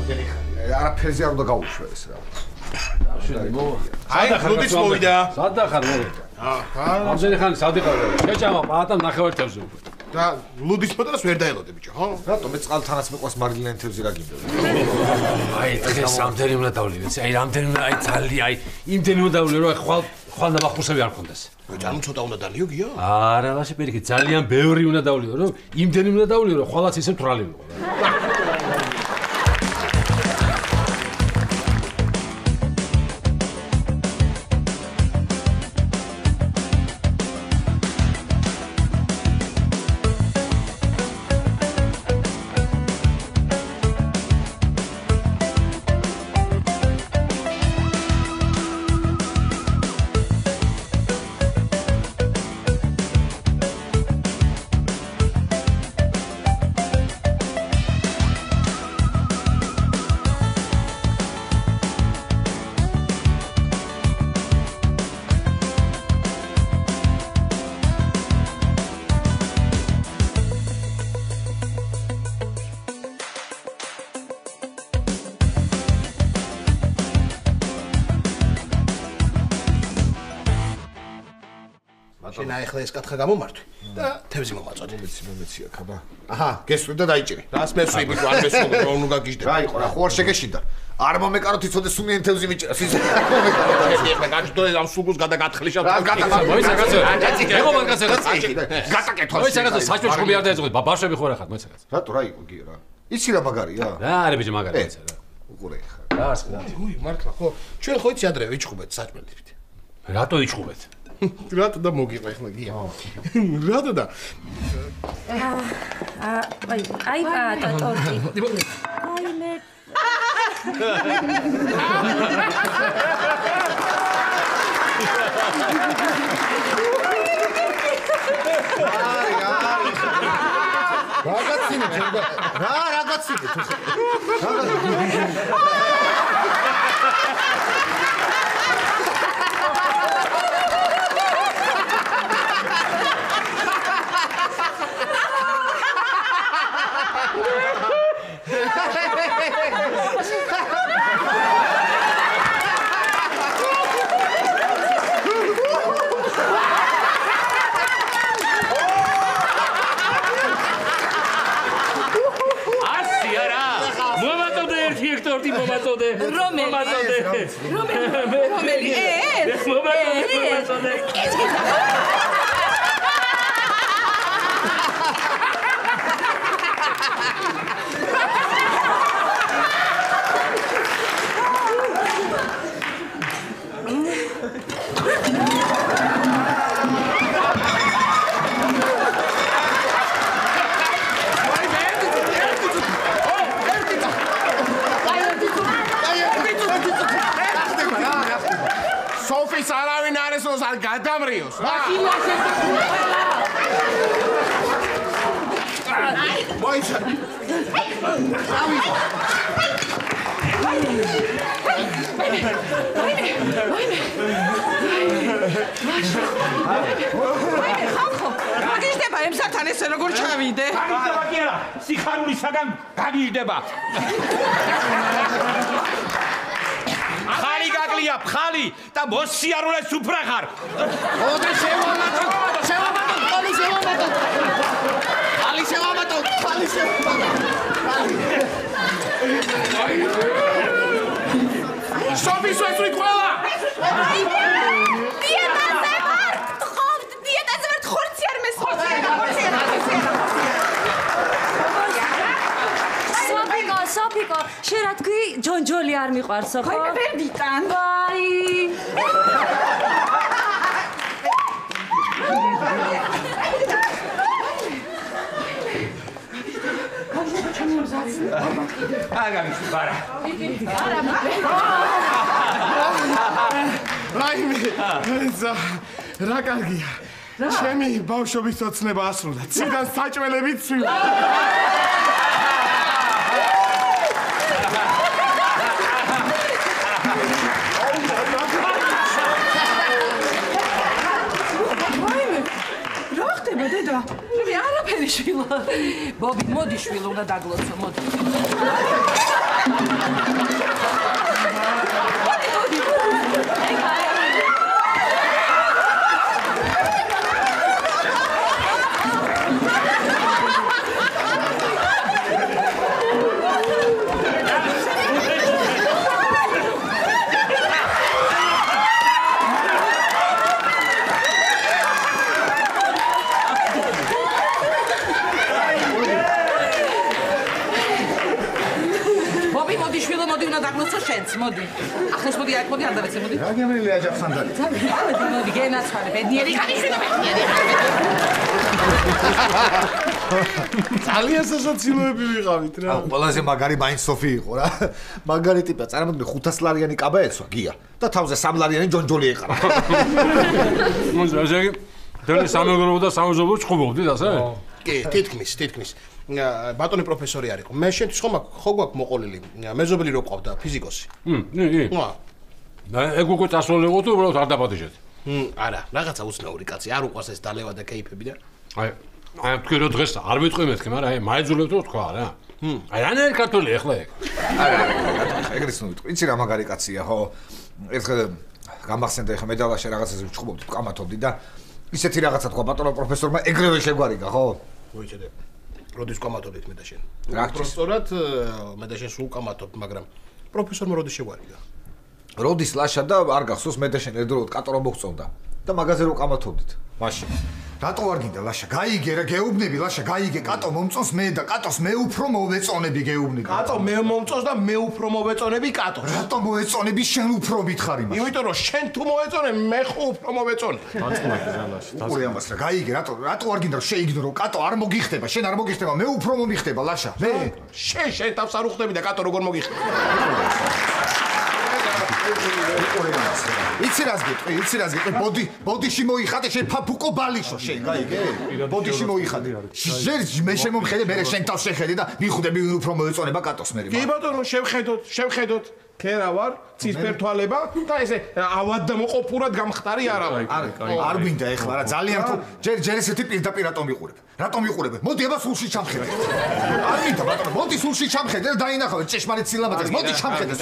რამდენი ხანი? არაფერზე არ უნდა გაუშვე ეს რა. აი, ლუდის მოვიდა. სადა ხარ მოვიდა? რამდენი ხანი სად იყავ? შეჭამა პატამ ნახევართევზე უკვე. და ლუდის ფოტოს ვერ დაელოდე ბიჭო, ხო? რატომ მე წყალთანაც მეყვას მარილიან თევზი რა გინდა? აი, დღეს რამდენი უნდა დავლინე? აი, რამდენი უნდა აი ძალიან აი, იმდენი უნდა დავლინე რომ ხვალ ნაბახურსები არ მქონდეს. ანუ ცოტა უნდა დალიო გია? არა, ლაში პირიქით, ძალიან ბევრი უნდა დავლინე რომ იმდენი უნდა დავლინე რომ ხვალაც ისე თვრალი ვიყო. შენ ახლა ეს კათხა გამომართვი და თევზი მომაწოდე. მომეცი აქ აბა. აჰა, გესვი და დაიჭირე. რას მესვი ბიჭო, არ მესვი, რომ ნუ გაგიჟდე. რა იყო რა, ხო არ შეგეშინდა. არ მომეკაროთ იცოდე სუნიან თევზი მიჭრას ის. ეხლა გაჭდო ამ სულგუს გადაგათხლიშავ. მოიცაკაცო. ეხო მაგაცო. გატაკეთო. მოიცაკაცო, საჭმელ ჩხუბი არ დაეწოდე. ბავშვები ხო რა ხარ, მოიცაკაცო. რატო რა იყო გია რა? იცი რა მაგარია? რა არის ბიჭო მაგარი იცი რა. უყურე ხა. რა ასკდა. უი, მართლა ხო. ჩვენ ხო იცი ადრე ვიჭხუბეთ საჭმელით. რატო იჭხუბეთ? რატო და მოგიყვა ახლა გია? რატო და? აი პატა ტორტი. აი მე რაღაცინე ჩემო. რა რაღაცინე თუ. რომელი ეს? სოფის არავინ არ ესოს არ გადამრიოს რა. მოიცა. გაგიჟდება ემსათან ესე როგორ ჩავიდე? გაგიჟდება კი არა, სიხარულისაგან გაგიჟდება. ხალი გაგლია, ხალი და მოსიარულეს უფრა ხარ. ოდე შევამატო, ხალი შევამატო. სოფის ვეცვი ყველა. დიეტაზე ვარ, ხოვთ, დიეტაზე ვარ, ხორცი არ მესმოდა. სოფიკო, შენ რა თქვი, ჯონჯოლი არ მიყვარსო, ხო? მე ვერ ვიტან. ვაი. აგამის ბარა. რაიმე, რა კარგია. ჩემი ბავშვობის ოცნება ასრულდა. ციდან საჭმელებით ცვივა. დედა, მე არაფერი შვილა. ბობი, მოდი შვილო, უნდა დაგლოცო, მოდი. მოდი. ახლა მოდი აქ მოდი ანდარეთზე მოდი. რა გემრიელი აჯახსანდარი. მოდი გენაცვალე ბედნიერი ხანიშვილო ბედნიერი. ძალიან სასაცილოები ვიყავით რა. ყველაზე მაგარი მაინც სოფი იყო რა. მაგარი ტიპა, წარმოგიდგენთ 500 ლარიანი კაბა ეცვა, გია. და თავზე 3 ლარიანი ჯონჯოლი ეყარა. მოდი, ასე იგი დელი სამეგრელო და სამეზობლო ჩხუბობდით, ასე? კი, თითქმის. ბატონი პროფესორი არისო. მე შენთვის ხო გვაქვს მოყოლილი. მეზობელი რო ყავდა ფიზიკოსი. კი. და ეგ უკვე წასულიყო თუ უბრალოდ არ დაპატიჟეთ? არა, რაღაცა უცნაური კაცი, არ უყვარს ეს დალევა და კეიფები და აი თქვი რომ დღეს არ ვიტყვი მეთქი, მაგრამ აი მაეძულებთ რომ თქვა რა. აი რანაირ ქართული ახლა ეგ. არა, ეგრეც ნუ ვიტყვი. იცი რა მაგარი კაცია, ხო? ერთხელ გამახსენდა ხა მე და ლაშე რაღაცაზე ვჩხუბობდით, ვკამათობდით და ისეთი რაღაცა თქვა ბატონო პროფესორმა, ეგრევე შეგვარიგა, ხო? მოიცადე. როდის ვკამათობდით მე და შენ? რა უბრალოდ მე და შენ სულ ვკამათობთ, მაგრამ პროფესორმა როდის შეგვარიგა? როდის ლაშა და არ გახსოვს მე და შენ ერთდროულად კატორო მოგწონდა და მაგაზე რო ვკამათობდით. მაშინ რატო არ გინდა ლაშა? გაიგე რა გეუბნები ლაშა, გაიგე კატო მომწონს მე და კატოს მე უფრო მოვეწონები გეუბნები. კატო მე მომწონს და მე უფრო მოვეწონები კატოს. რატო მოვეწონები შენ უფრო მითხარი მას? იმიტომ რომ შენ თუ მოვეწონებ მე ხო უფრო მოვეწონებ. დაწუნაკე რა ლაშა. უყურე ამას რა, გაიგე რატო არ გინდა რომ შეიგნორო კატო არ მოგიხდება, შენ არ მოგიხდება, მე უფრო მომიხდება ლაშა. მე შენ თავს არ უხდები და კატო როგორ მოგიხდება. იცი რას გეტყვი, ბოდიში მოიხადე შენ ფაფუკო ბალიშო შენ, გაიგე? ბოდიში მოიხადე. მე შემომხედე, მე შენ თავს შეხედე და მიხვდები უფრო მოეწონება კატოს მე. კი ბატონო, შევხედოთ. ქერა ვარ, ცისფერთვალება და ესე ავად და მოყופურად გამხტარი არა ვარ. არ გვინდა ეხლა რა, ძალიან ხო. ჯერ ესეთი პირდაპირ რატომ ვიყურებ? მოდი აბა სულში ჩამხედე. არ მინდა ბატონო, მოდი სულში ჩამხედე და დაინახავე ჭეშმარიტ სილამაზეს. მოდი ჩამხედე.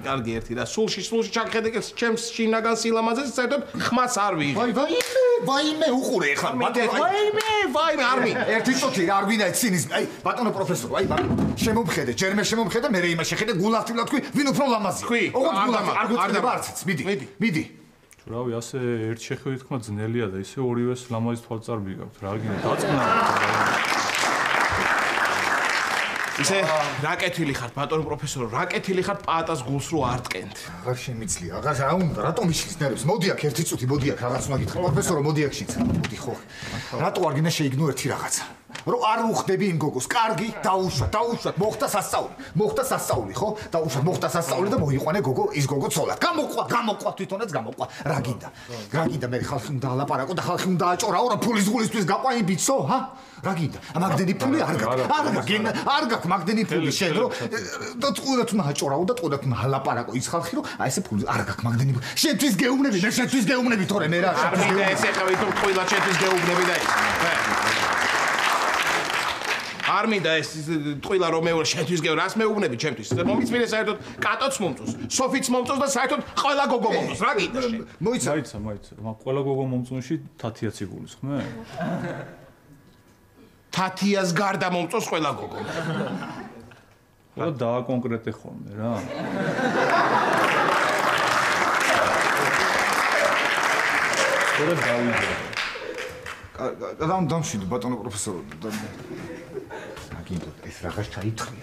კარგი ერთი და სულში ჩამხედე კი ჩემს შინაგან სილამაზეს საერთოდ ხმას არ ვიღებ. ვაიმე უყურე ეხლა ბატონო. ვაიმე არ მინდა. ერთი წუთი რა არ გვინდა ცინიზმი. აი ბატონო პროფესორო, აი შემომხედე, ჯერ მე შემომხედე, მე იმას შეხედე გულავთილად თქვი, ვინ უფრო ლამაზია. ოღონდ გულავთილად არ გვწდება არციც. მიდი. რავი, ასე ერთ შეხედვით თქმა ძნელია და ისე ორივეს ლამაზი თვალწარბი გაქვთ. რა გინდა დაწნა. ისე რაკეთილი ხართ ბატონო პროფესორო, რაკეთილი ხართ პაატას გულს რო არ ტკენთ. აღარ შემიძლია, აღარ რა უნდა, რატომ ისხის ნერვს? მოდი აქ ერთი წუთი, მოდი აქ რაღაც უნდა გითხრა. პროფესორო, მოდი აქ შეცე. მოდი ხო. რატო არ გინდა შეიგნო ერთი რაღაცა? რომ არ უხდები იმ გოგოს. კარგი, დაუშვათ, მოხდა სასწაული, ხო? მოხდა სასწაული და მოიყვანე გოგო, ის გოგო ცოლად. გამოყვა, თვითონაც გამოყვა. რა გინდა მე ხალხი უნდა ალაპარაკო და ხალხი უნდა აჭორაო, რა ფულის გულისთვის გაყვა იმ ბიცო, ჰა? რა გინდა? მაგდენი ფული არ გაქვს მაგდენი ფული შენ რომ და წყუდათ უნდა აჭორაო და წყუდათ უნდა ალაპარაკო ის ხალხი რომ აი ესე ფული არ გაქვს მაგდენი ფული. შენთვის გეუბნები, მე შენთვის გეუბნები თორე მე რა. არ მინდა ესე ხავი თუ ყველა შენთვის გეუბნები და ეს. არ მინდა ეს ტყილა რომ მე შენთვის გეუბნები, რას მეუბნები ჩემთვის? მომიწმინე საერთოდ კატოც მომწონს, სოფიც მომწონს და საერთოდ ყველა გოგო მომწონს. რა გინდა შენ? მოიცა. მაგრამ ყველა გოგო მომწონში თათიაც იგულის, ხმე? თათიას გარდა მომწონს ყველა გოგო. რა დააკონკრეტე ხოლმე რა. რა დავიდე. დამშვიდე ბატონო პროფესორო. აგინდო ეს რაღაც ჩაითხრია.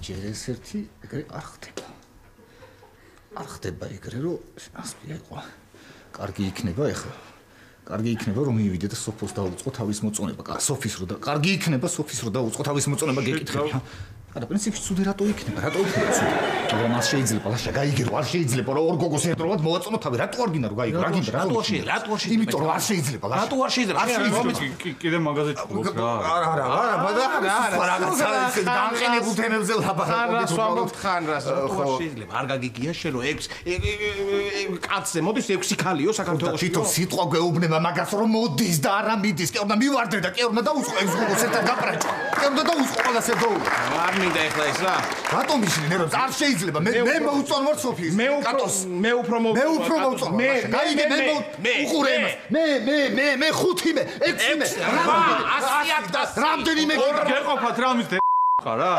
ჯერ ერთი ეგრე არ ხდება ეგრე რომ ასპია იყო. კარგი იქნება ეხლა. კარგი იქნება რომ მივიდე და სოფოს დაუწყო თავის მოწონება. სოფის რო და კარგი იქნება სოფის რო დაუწყო თავის მოწონება გეკითხები. არა პრინციპში ცუდი რატო იქნება ცუდი მაგრამ არ შეიძლება ლაშა გაიგერო არ შეიძლება რომ ორ გოგოს ერთდროულად მოვაწონო თავი რატო არ გინდა რომ გაიგო რა გინდა რატო არ შეიძლება იმიტომ რომ არ შეიძლება ლაშა რატო არ შეიძლება კიდე მაგაზე ჭუბობს რა არა განყენებულ თემებზე ლაპარაკობთ ვამბობთ ხან რას რატო არ შეიძლება არ გაგიგია შენ რომ 6 კაცზე მოდის 6 ქალიო საქართველოში თვითონ სიტყვა გეუბნება მაგას რომ მოდის და არა მიდის კი უნდა მივარდე და კი უნდა დაუსყო 6 გოგოს ერთად გაპრაჭო კი უნდა დაუსყო ყველას ერთდროულად არ მინდა ეხლა ეს რა რატომ ისინი ნერვებს არ შეიძლება მე მოუწონვარ სოფიის მე უფრო მოუწონვარ გაიგე მე უყურე იმას მე 5 6 რამდენიმე გეყოფათ რა მის ხარ რა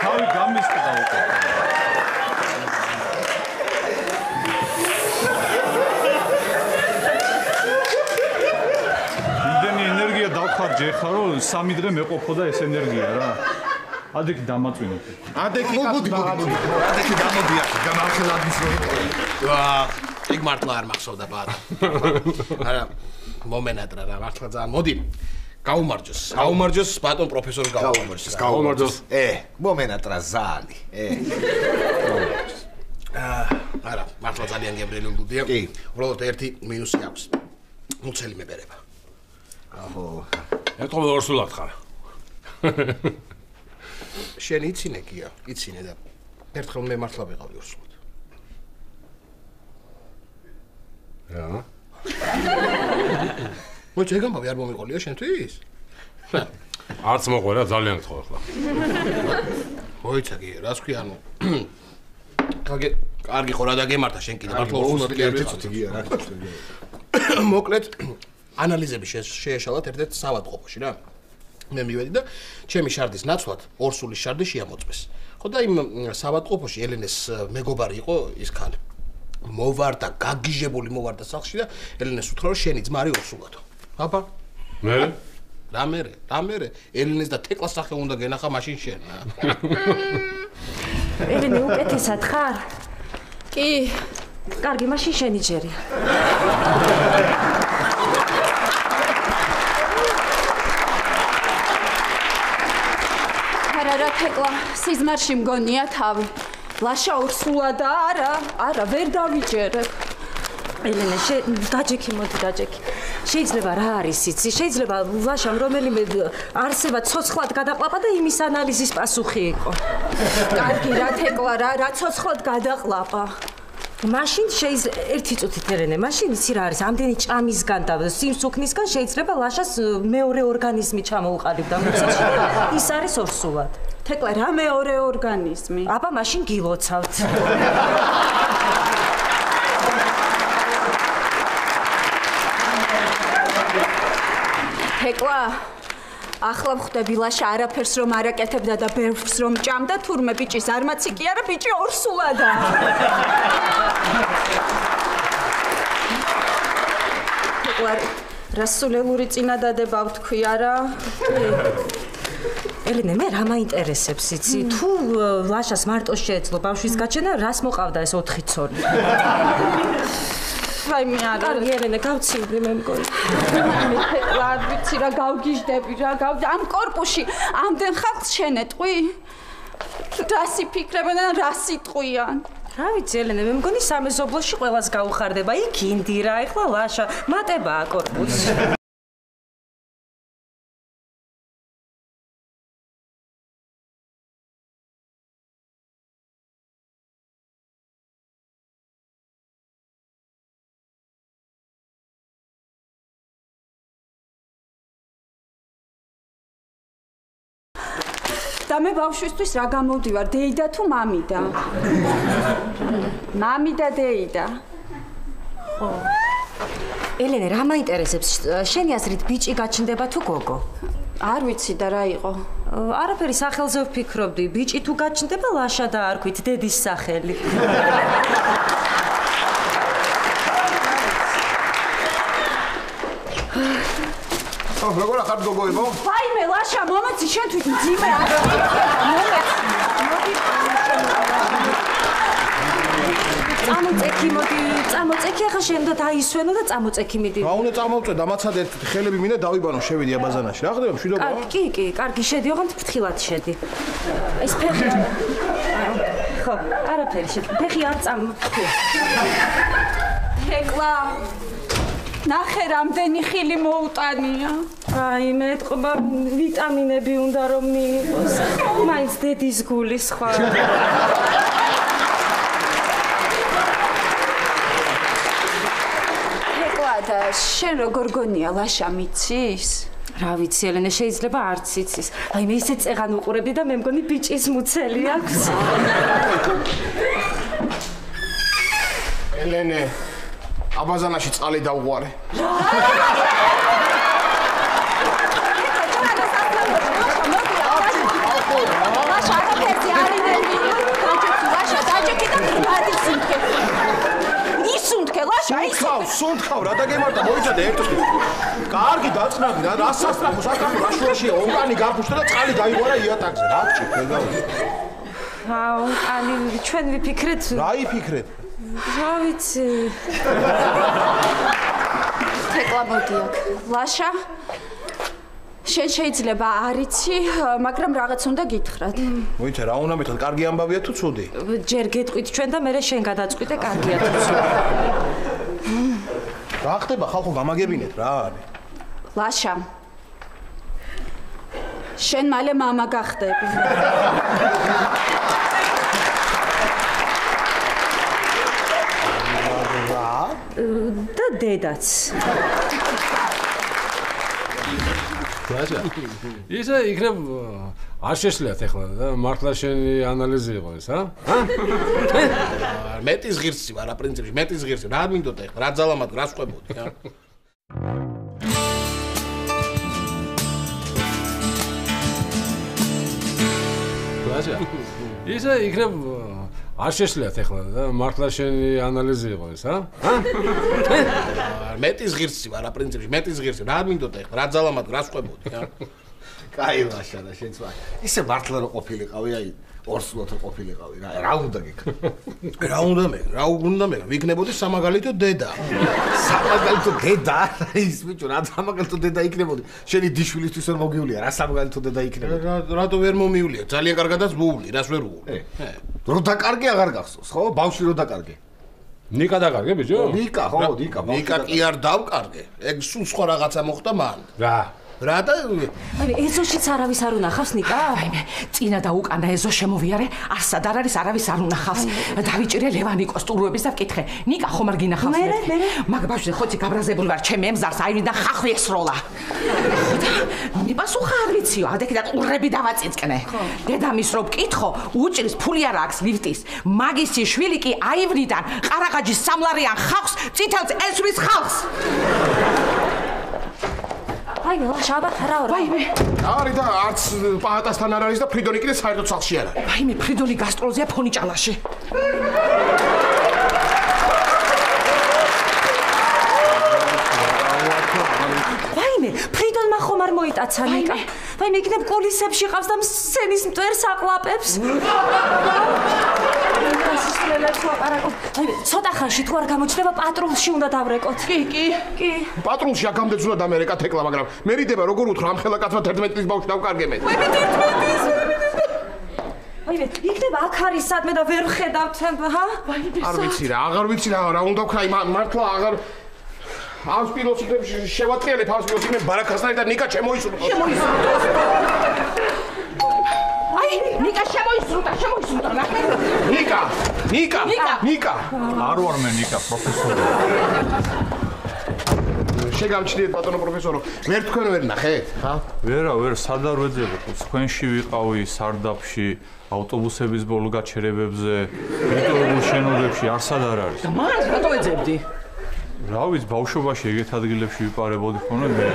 თავი გამისკდა უკვე დავხარჯე ხა რომ 3 დღე მეყოფოდა ეს ენერგია რა. ადექი დამაწვინოთ. ადექი დამოდია, გამახელადის რო. ეგ მართლა არ მახსოვდა ბარა. არა, მომენატრა რა, მართლა ძალიან მოდი. გაუმარჯოს ბატონ პროფესორ გაუმარჯოს. მომენატრა ზალი. არა, მართლა ძალიან გემრიელულია. კი, უბრალოდ ერთი მინუსი აქვს. მუცელი მებერება. აჰო. ერთობლ ორსულად ხარ. შენ იცინე გია, იცინე და ერთხელ მე მართლა ვიყავი ორსულად. რა? მოიცა გამბავი არ მომიყოლია შენთვის? არც მოყვერა ძალიან გთხოვ ახლა. მოიცა გია, რას ქვია ანუ? კარგი ხო რა დაგემართა შენ კიდე მართლა ორსულად გია რა გქონდა. მოკლედ ანალიზები შეეშალათ ერთ-ერთ სავადმყოფოში რა. მე მივედი და ჩემი შარდის ნაცვლად ორსულის შარდი შეამოწმეს. ხო და იმ სავადმყოფოში ელენეს მეგობარი იყო ის ქალი. მოვარდა, გაგიჟებული მოვარდა სახლში და ელენეს უთხრა რომ შენი ძმა არის ორსულათო. აბა? მე? რა მერე? ელენეს და თეკლას სახე უნდა გენახა მაშინ შენ. ელენე უკეთესად ხარ? კი. კარგი, მაშინ შენი ჯერია. არა თეკლა, სიზმარში მგონია თავი. ლაშა ორსულა და არა, ვერ დავიჯერებ. ელენე, დაჯექი, მოდი დაჯექი. შეიძლება რა არის იცი? შეიძლება ლაშამ რომელიმე არსება ცოცხლად გადაყლაპა და იმის ანალიზის პასუხი იყო. კარგი რა თეკლა, რა ცოცხლად გადაყლაპა. მაშინ ერთი წუთით ელენე, მაშინ იცი რა არის? ამდენი ჭამისგან და სიმსუქნისგან შეიძლება ლაშას მეორე ორგანიზმი ჩამოუყალიბდა მუცელში. ის არის ორსულად. თეკლა, რა მეორე ორგანიზმი? აბა მაშინ გილოცავთ. თეკლა, ახლა ვხვდები ლაშა არაფერს რომ არაკეთებდა და ბევრს რომ ჭამდა, თურმე ბიჭის არმაცი კი არა, ბიჭი ორსულადაა. თეკლა, რასულელური წინადადება ვთქვია რა. ელენე, მე რა მაინტერესებს იცი? თუ ლაშას მარტო შეეძლო ბავშვის გაჩენა, რას მოყავდა ეს 4 ცოლი? აი მე არა. კარგი ელენე, გავცილდი მე მგონი. თეკლა, არ ვიცი რა გავგიჟდები რა, ამ კორპუსში ამდენ ხალხს შენეტყვი? რას იფიქრებენ და რას იტყვიან? რა ვიცი ელენე, მე მგონი სამეზობლოში ყველას გაუხარდება. იქ ინდირა, ეხლა ლაშა, მატებაა კორპუსი. და მე ბავშვისთვის რა გამოვდივარ, დეიდა თუ მამიდა? მამიდა დეიდა. ხო. ელენე, რა მაინტერესებს? შენი აზრით ბიჭი გაჩნდება თუ გოგო? არ ვიცი და რა იყო. არაფერი სახელზე ვფიქრობდი. ბიჭი თუ გაჩნდება, ლაშა დაარქვით, დედის სახელი. როგორ ახარ გოგოებო? ვაიმე ლაშა, მომეცი შენ თვით მძიმე არ წამოწექი მოდი, წამოწექი ახლა შენ და დაისვენო და წამოწექი მიდი. რა უნდა წამოვწე, დამაცადე ერთი ხელები მინდა დავიბანო, შევიდი აბაზანაში. რა ხდება, მშვიდობა? კი, კარგი, შედი, ოღონდ ფრთხილად შედი. ეს ფეხი. ხო, არაფერი შედი. ფეხი არ წამოწე. თეკლა ნახე რამდენი ხილი მოუტანია. აი მე ტყობა ვიტამინები უნდა რომ მიიღოს. მაინც დედის გულის ხარ. თეკლა და შენ როგორ გონია ლაშა მიცის? რა ვიცი ელენე შეიძლება არც იცის. აი მე ისე წეღან უყურებდი და მე მგონი ბიჭის მუცელი აქვს. ელენე აბაზანაში წყალი დავღვარე. ლაშა არაფერზე არ იმენი. ლაშა დაჯექი და გადისუნთქე. ისუნთქე ლაშა ისუნთქე. სუნთქავ რა დაგემართა მოიცადე ერთად. კარგი დაწყნადი რა სასწრაფო საკაფე რაშუაშია ონკანი გაფუშტა და წყალი დაიღვარა იატაკზე. რა გჭირდება? ონკანი ჩვენ ვიფიქრეთ. რა იფიქრეთ? რა ვიცი. თეკლა მოდი აქ. ლაშა შენ შეიძლება არ იცი, მაგრამ რაღაც უნდა გითხრათ. მოიცა რა უნდა მეთქვა, კარგი ამბავია თუ ცუდი? ჯერ გეტყვით ჩვენ და მერე შენ გადაწყვიტე, კარგია თუ ცუდი. რა ხდება ხალხო გამაგებინეთ რა არის? ლაშა შენ მალე მამა გახდები. და დედაც. ისე იქნებ არ შეშლიათ ახლა და მართლა შენი ანალიზი იყო ეს, ა? მეტის ღირსი ვარ, პრინციპში მეტის ღირსი. რა მინდოდა ახლა? რა ძალამად რა სყვებოდი, ა? ისე იქნებ არ შეშლიათ ახლა და მართლა შენი ანალიზი იყო ეს, ა? მეტის ღირსი ვარ, პრინციპში მეტის ღირსი. რა მინდოდა ახლა? რა ძალამად რა სყვებოდი, ა? კაი ლაშა და შენც ვარ. ისე მართლა რო ყოფილიყავი, აი ორსულად რო ყოფილიყავი რა. რა უნდა გიქნა? რა უნდა მე? ვიქნებოდი სამაგალითო დედა. სამაგალითო დედა? ის ბიჭო რა სამაგალითო დედა იქნებოდი? შენი დიშვილისთვის ვერ მოგივლია რა სამაგალითო დედა იქნებოდი? რატო ვერ მომივლია? ძალიან კარგადაც ვუვლი, რას ვერ ვუვლი? რო დაკარგე აღარ გახსოვს, ხო? ბავშვი რო დაკარგე. ნიკა დაკარგე ბიჭო? ნიკა, ხო, ნიკა. ნიკა კი არ დავკარგე. ეგ სულ სხვა რაღაცა მოხდა მან. რა და აი ეზოშიც არავის არ უნახავს ნიკა? აიმე წინა და უკანა ეზო შემოვიარე, არსად არ არის არავის არ უნახავს. დავიჭირე ლევანიკოს ტურუების და ვკითხე, ნიკა ხომ არ გინახავს მე? მაგ ბავშვზე ხოცი გაბრაზებული ვარ, ჩემი ემზარს აირიდან ხახვი ესროლა. მიპასუხა არ ვიციო, ადექიდან ყურები დავაწიწკნე. დედამის რო ვკითხო, უჭრის ფული არ აქვს ლიფტის. მაგისი შვილი კი აივრიდან ყარაღაჯის სამლარიან ხახს წითელს ესვრის ხალხს. აი ლაშა რა ვარ? ვაიმე. არის და არც პაატასთან არ არის და ფრიდონი კიდე საერთოდ სახლში არ არის. ვაიმე, ფრიდონი გასტროლზეა ფონიჭალაში. ვაიმე, ფრიდონმა ხომ არ მოიტაცა ნიკა? ვაიმე, იქნებ კულისებში ყავს და სცენის მტვერს აყლაპებს. ცოტა ხანში თუ არ გამოჩნდება პატრულში უნდა დავრეკოთ. კი. პატრულში აქამდეც უნდა დამერეკა თეკლა, მაგრამ მე რიდება როგორ უთხრა ამ ხელა კაცმა 11 წლის ბავშვს დავკარგე მე. ვაიმე, იქნება აქ არის სადმე და ვერ ხედავთ, ჰა? არ ვიცი რა უნდა ვქნა, მართლა აღარ ამ სპილოს იქნებ შევატრიალებ ამ სპილოს იქნებ ბარაკასთან და ნიკა შემოისრულა. აი, ნიკა შემოისრულა. ნიკა. არ ვარ მე ნიკა პროფესორი. შეგამჩნიეთ ბატონო პროფესორო, ვერ თქვენ ვერ ნახეთ, ხა? ვერ სად არ ვეძებოთ, თქვენში ვიყავი სარდაფში, ავტობუსების ბოლო გაჩერებებზე, მეტროულ შენობებში, არსად არ არის. და მას რატო ეძებდი? რა ვიცი, ბავშვობაში ეგეთ ადგილებში ვიპარებოდი ხოლმე მე.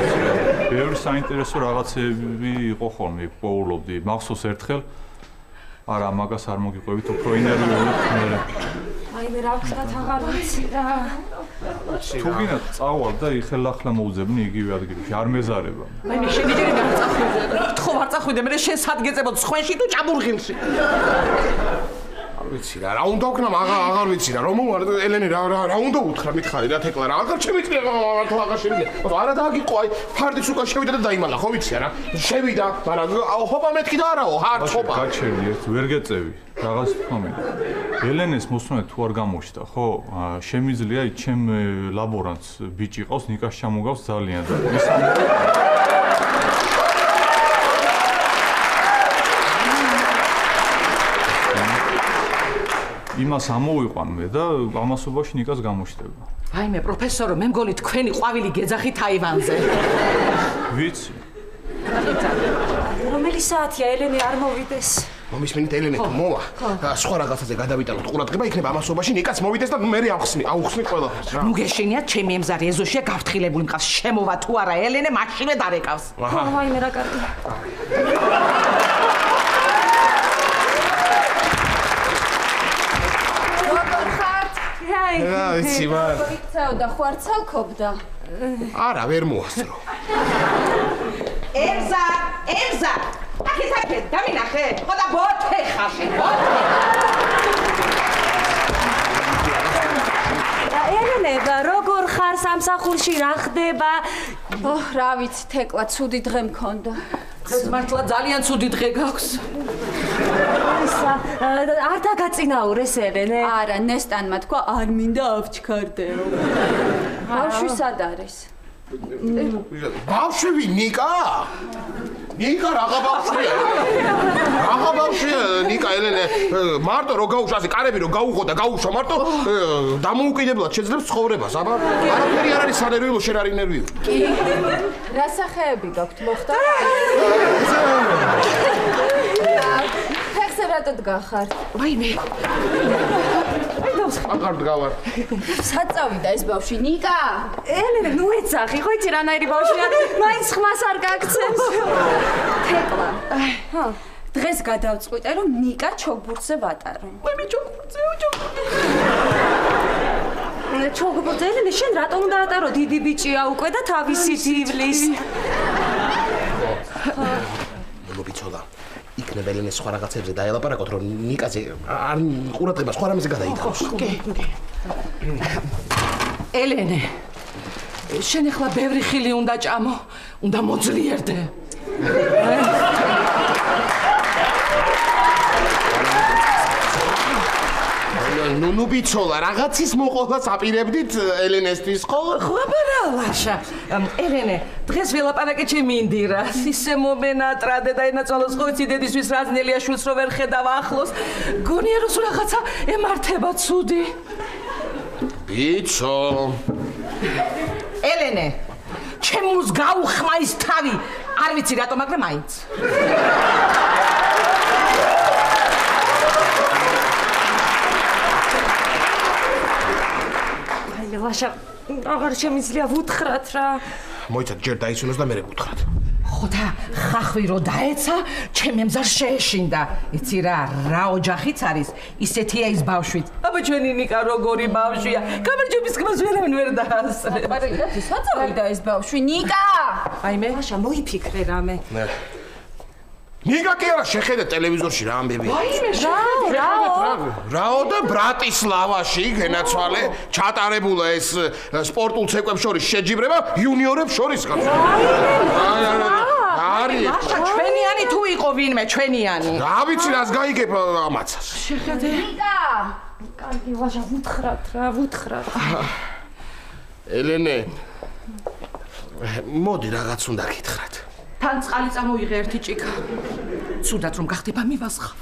ბევრი საინტერესო რაღაცები იყო ხოლმე, პოულობდი. მახსოვს ერთხელ არა, მაგას არ მოგიყვებით, უფრო ინერვიული ხმერე. აი მე რა ვქნათ აღარ ვიცი რა. თუ გინდა წავალ და იხელახლა მოუძებნი იგივე ადგილში, არ მეზარება. მაინე შეგიჯერე გაწახვიდე. თქო არ წახვიდე, მე შენ სად გეწებოდ სხვენში თუ ჭაბურღილში? ვიცი რა უნდა ვქნა აღარ ვიცი რა რომ ელენე რა უნდა უთხრა მითხარი რა თეკლა რა აღარ შემიძლია აღარ შემიძლია არა დააგიყო აი ფარდის უკან შევიდა და დაიმალა ხო ვიცი რა შევიდა მაგრამ ჰოპა მეთქი და არაო ჰარც ჰოპა გაჩერდი ერთ ვერ გეწევი რაღაც მომენტ ელენეს მოსვენა თუ არ გამოჩნდა ხო შემიძლია ჩემ ლაბორანტს ბიჭი ყავს ნიკას ჩამოგავს ძალიან და იმას ამოვიყვან მე და ამასობაში ნიკას გამოჩდება. აიმე პროფესორო, მე მგონი თქვენი ყვავილი გეძახით აივანზე. ვიცი. რომელი საათია ელენე არ მოვიდეს? მომისმენით ელენე თუ მოვა და სხვა რაღაცაზე გადავიტანოთ ყურადღება იქნება ამასობაში ნიკაც მოვიდეს და მე აუხსნი ყველაფერს რა. ნუ გეშინიათ ჩემი ემზარი ეზოშია გაფრთხილებული მყავს შემოვა თუ არა ელენე მაშინვე დარეკავს. აიმე რა კარგი. რა ვიცი მარ. ვიქცეოდა ხო არ ცალკობდა? არა ვერ მოასწრო. ემზა აკეთე დამინახე ხო და ბოთე ხარში ელენე როგორ ხარ სამსახურში რა ხდება? რა ვიცი თეკლა ცუდი დღე მქონდა. დღეს მართლა ძალიან ცუდი დღე გაქვს. არ დაგაწინაურეს ელენე? არა, ნესტანმა თქვა არ მინდა ავჩქარდეო. ბავშვი სად არის? ბავშვი ნიკა? ნიკა რაღა ბავშვია? რაღა ბავშვია ნიკა ელენე მარტო რო გაუშვა ასე კარები რო გაუღო და გაუშვა მარტო დამოუკიდებლად შეძლებს ცხოვრებას აბა არაფერი არ არის სანერვიულო შენ არ ინერვიულ კი რა სახეები გაქვთ მოხდა? ფეხზე რატო დგახარ? ვაიმე აღარ დგავარ სად წავიდა ეს ბავშვი ნიკა? ელენე ნუ ეცახი ხო იცი რანაირი ბავშვია მაინც ხმას არ გაგცემს თეკლა დღეს გადავწყვიტე რომ ნიკა ჩოგბურთზე ვატარო მე ჩოგბურთზე ელენე შენ რატომ უნდა ატარო დიდი ბიჭია უკვე და თავისი თივლის მოგიცოდა იქნება ელენეს სხვა რაღაცებზე დაელაპარაკოთ რომ ნიკაზე არ ყურადღება სხვა რამეზე გადაიტანოს კი ელენე შენ ახლა ბევრი ხილი უნდა ჭამო უნდა მოძლიერდე ნუ ბიცოლა რაღაცის მოყოლას აპირებდით ელენესთვის ხო? ხო აბარა ლაშა ელენე დღეს ველაპარაკე ჩემი ინდირას ისე მომენატრადე და ენაწოლოს ხო იცი დედისთვის რაძნელია შვილს რო ვერ ხედავ ახლოს გონია რომ რაღაცა ემართება ცუდი ბიცო ელენე ჩემს გაუხმა ის თავი არ ვიცი რატომ მაგრამ მაინც ლაშა აღარ შემიძლია ვუთხრათ რა მოიცად ჯერ დაისუნოს და მე ვუთხრათ ხო და ხახვი რო დაეცა ჩემ ემზარ შეეშინდა იცი რა ოჯახიც არის ისეთია ის ბავშვით აბა ჩვენი ნიკა როგორი ბავშვია გამარჯვების ხმას ვერავინ ვერ დაასწრებს პარალელად საწავიდა ეს ბავშვი ნიკა აიმე ლაშა მოიფიქრე რამე ნიკა კი არა შეხედე ტელევიზორში რა ამბები აიმე რაო და ბრატისლავაში გენაცვალე ჩატარებულა ეს სპორტულ ცეკვებს შორის შეჯიბრება იუნიორებს შორის არის ლაშა ჩვენიანი თუ იყო ვინმე ჩვენიანი რა ვიცი რას გაიგებ ამაცას შეხედე ნიკა კარგი ლაშა ვუთხრათ ელენე მოდი რაღაც უნდა გითხრათ თან წყალი წამოიღე ერთი ჭიქა ცუდად რომ გახდება მივასხავ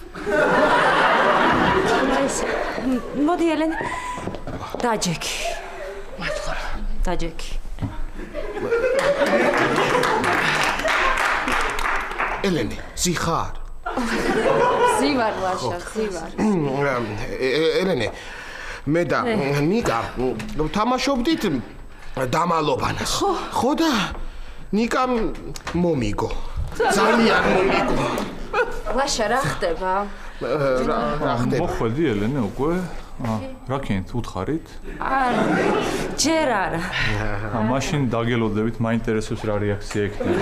მოდი ელენე დაჯექი მადლობა დაჯექი ელენე ზიხარ ზივარ ლაშა ზივარ ელენე მე და ნიკა თამაშობდით დამალობანას ხო და ნიკა მომიგო ძალიან მომიგო ლაშა რა ხდება რა ხდება მოხვედი ელენე უკვე რა ქენთ უთხარით ჯერ არა მაშინ დაგელოდებით მაინტერესებს რა რეაქცია ექნება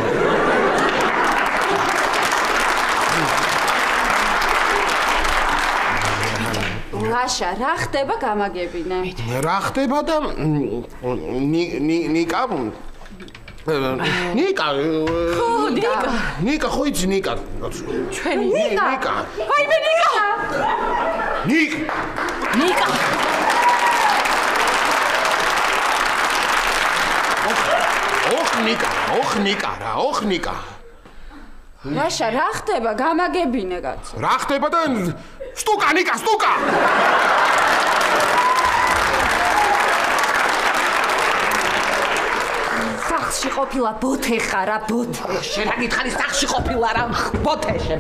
ლაშა, რა ხდება გამაგებინე? რა ხდება და ნიკა ნიკა ხო იცი ნიკა ჩვენი ნიკა ვაიმე ნიკა ნიკა ოხ ნიკა ლაშა, რა ხდება გამაგებინე კაცო? რა ხდება და სტუკა ნიკა სტუკა სახში ყოფილა ბოთე ხარა ბოთე შენ რა გითხარი სახში ყოფილა რა ბოთეშე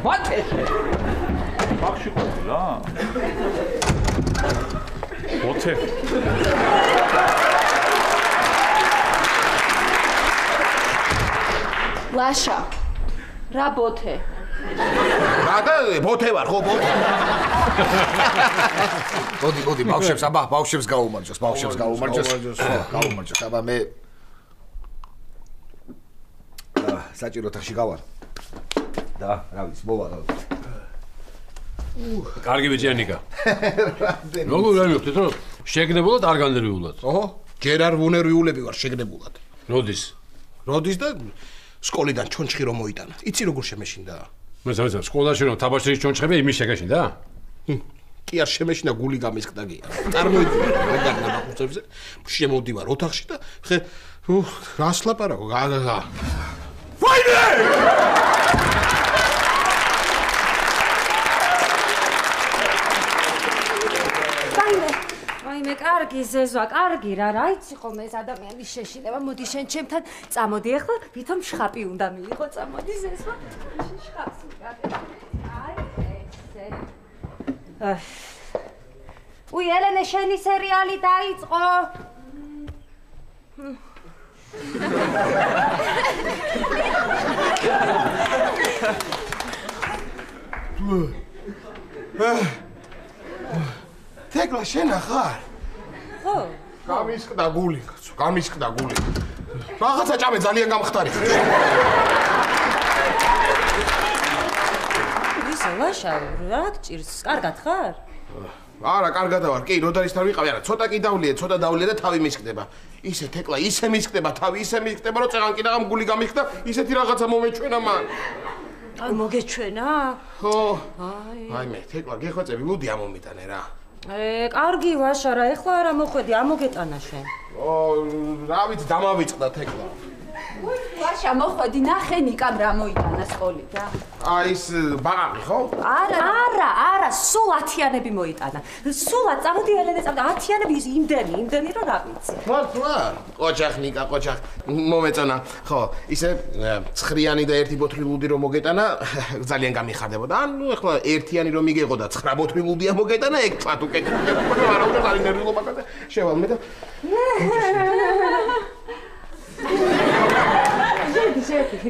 სახში ყოფილა ბოთე ლაშა, რა ბოთე? რა და ბოთე ვარ ხო ბოთე მოდი ბავშვებს აბა ბავშვებს გაუმარჯოს აბა მე საჭირო თახში გავარ და რა ვიცი მოვა კარგი ბიჭია ნიკა როგორ ამიხდით რომ შეგნებულად არ განდერვიულად ოჰო ჯერ არ ვუნერვიულები ვარ შეგნებულად როდის და სკოლიდან ჩონჩხი რომ მოიტანა იცი როგორ შემეშინდა მეცადა სკოლაში რომ თაბაშირის ჩონჩხები იმის შეგაშინდა კი არ შემეშინდა გული გამისხდა გია წარმოიდგინე რეგარ ნაბახურცებზე შემოვდივარ ოთახში და ხე რას ლაპარაკო ვაიმე ვაიმე კარგი ზეზვა კარგი რა იცი ხოლმე ეს ადამიანის შეშინება მოდი შენ ჩემთან წამოდი ახლა ვითომ შხაპი უნდა მიიღო წამოდი ზეზვა შხაპს უი ელენე შენი სერიალი დაიწყო თეკლა შენ ახარ ხო გამისყდა გული რაღაცა ჭამე ძალიან გამხდარი ვისა ლაშა რა გჭირს კარგად ხარ არა კარგად ვარ კი როდარისთან ვიყავი არა ცოტა დავლია და თავი მისკდება ისე თეკლა ისე მისკდება თავი ისე მისკდება რომ წეღან კიდაღამ გული გამიხდა ისეთი რაღაცა მომეჩვენა მან მოგეჩვენა ხო აი მე თეკლა გეხვეწები ლუდი ამომიტანე რა კარგი ვაშა რა ეხლა არა მოხვედი ამოგეტანა შენ რა ვიცი დამავიწყდა თეკლა ლაშა მოხვედი ნახე ნიკამ რა მოიტანა სკოლიდან აი ის ბაღი ხო არა სულ 10-იანები მოიტანა სულ წამოდი ელენე წამოდი 10-იანები იმდენი რომ რა ვიცი თვა ყოჩახ ნიკა მომეწონა ხო ისე 9-იანი და 1 ბოთლი ლუდი რომ მოგეტანა ძალიან გამიხარდებოდა ანუ ეხლა 1-იანი რომ მიგეღო და 9 ბოთლი ლუდია მოგეტანა ეგ წათ უკეთებდა არა უნდა ძალიან ნერვიულობა კაცი შევალ მე და ჟედი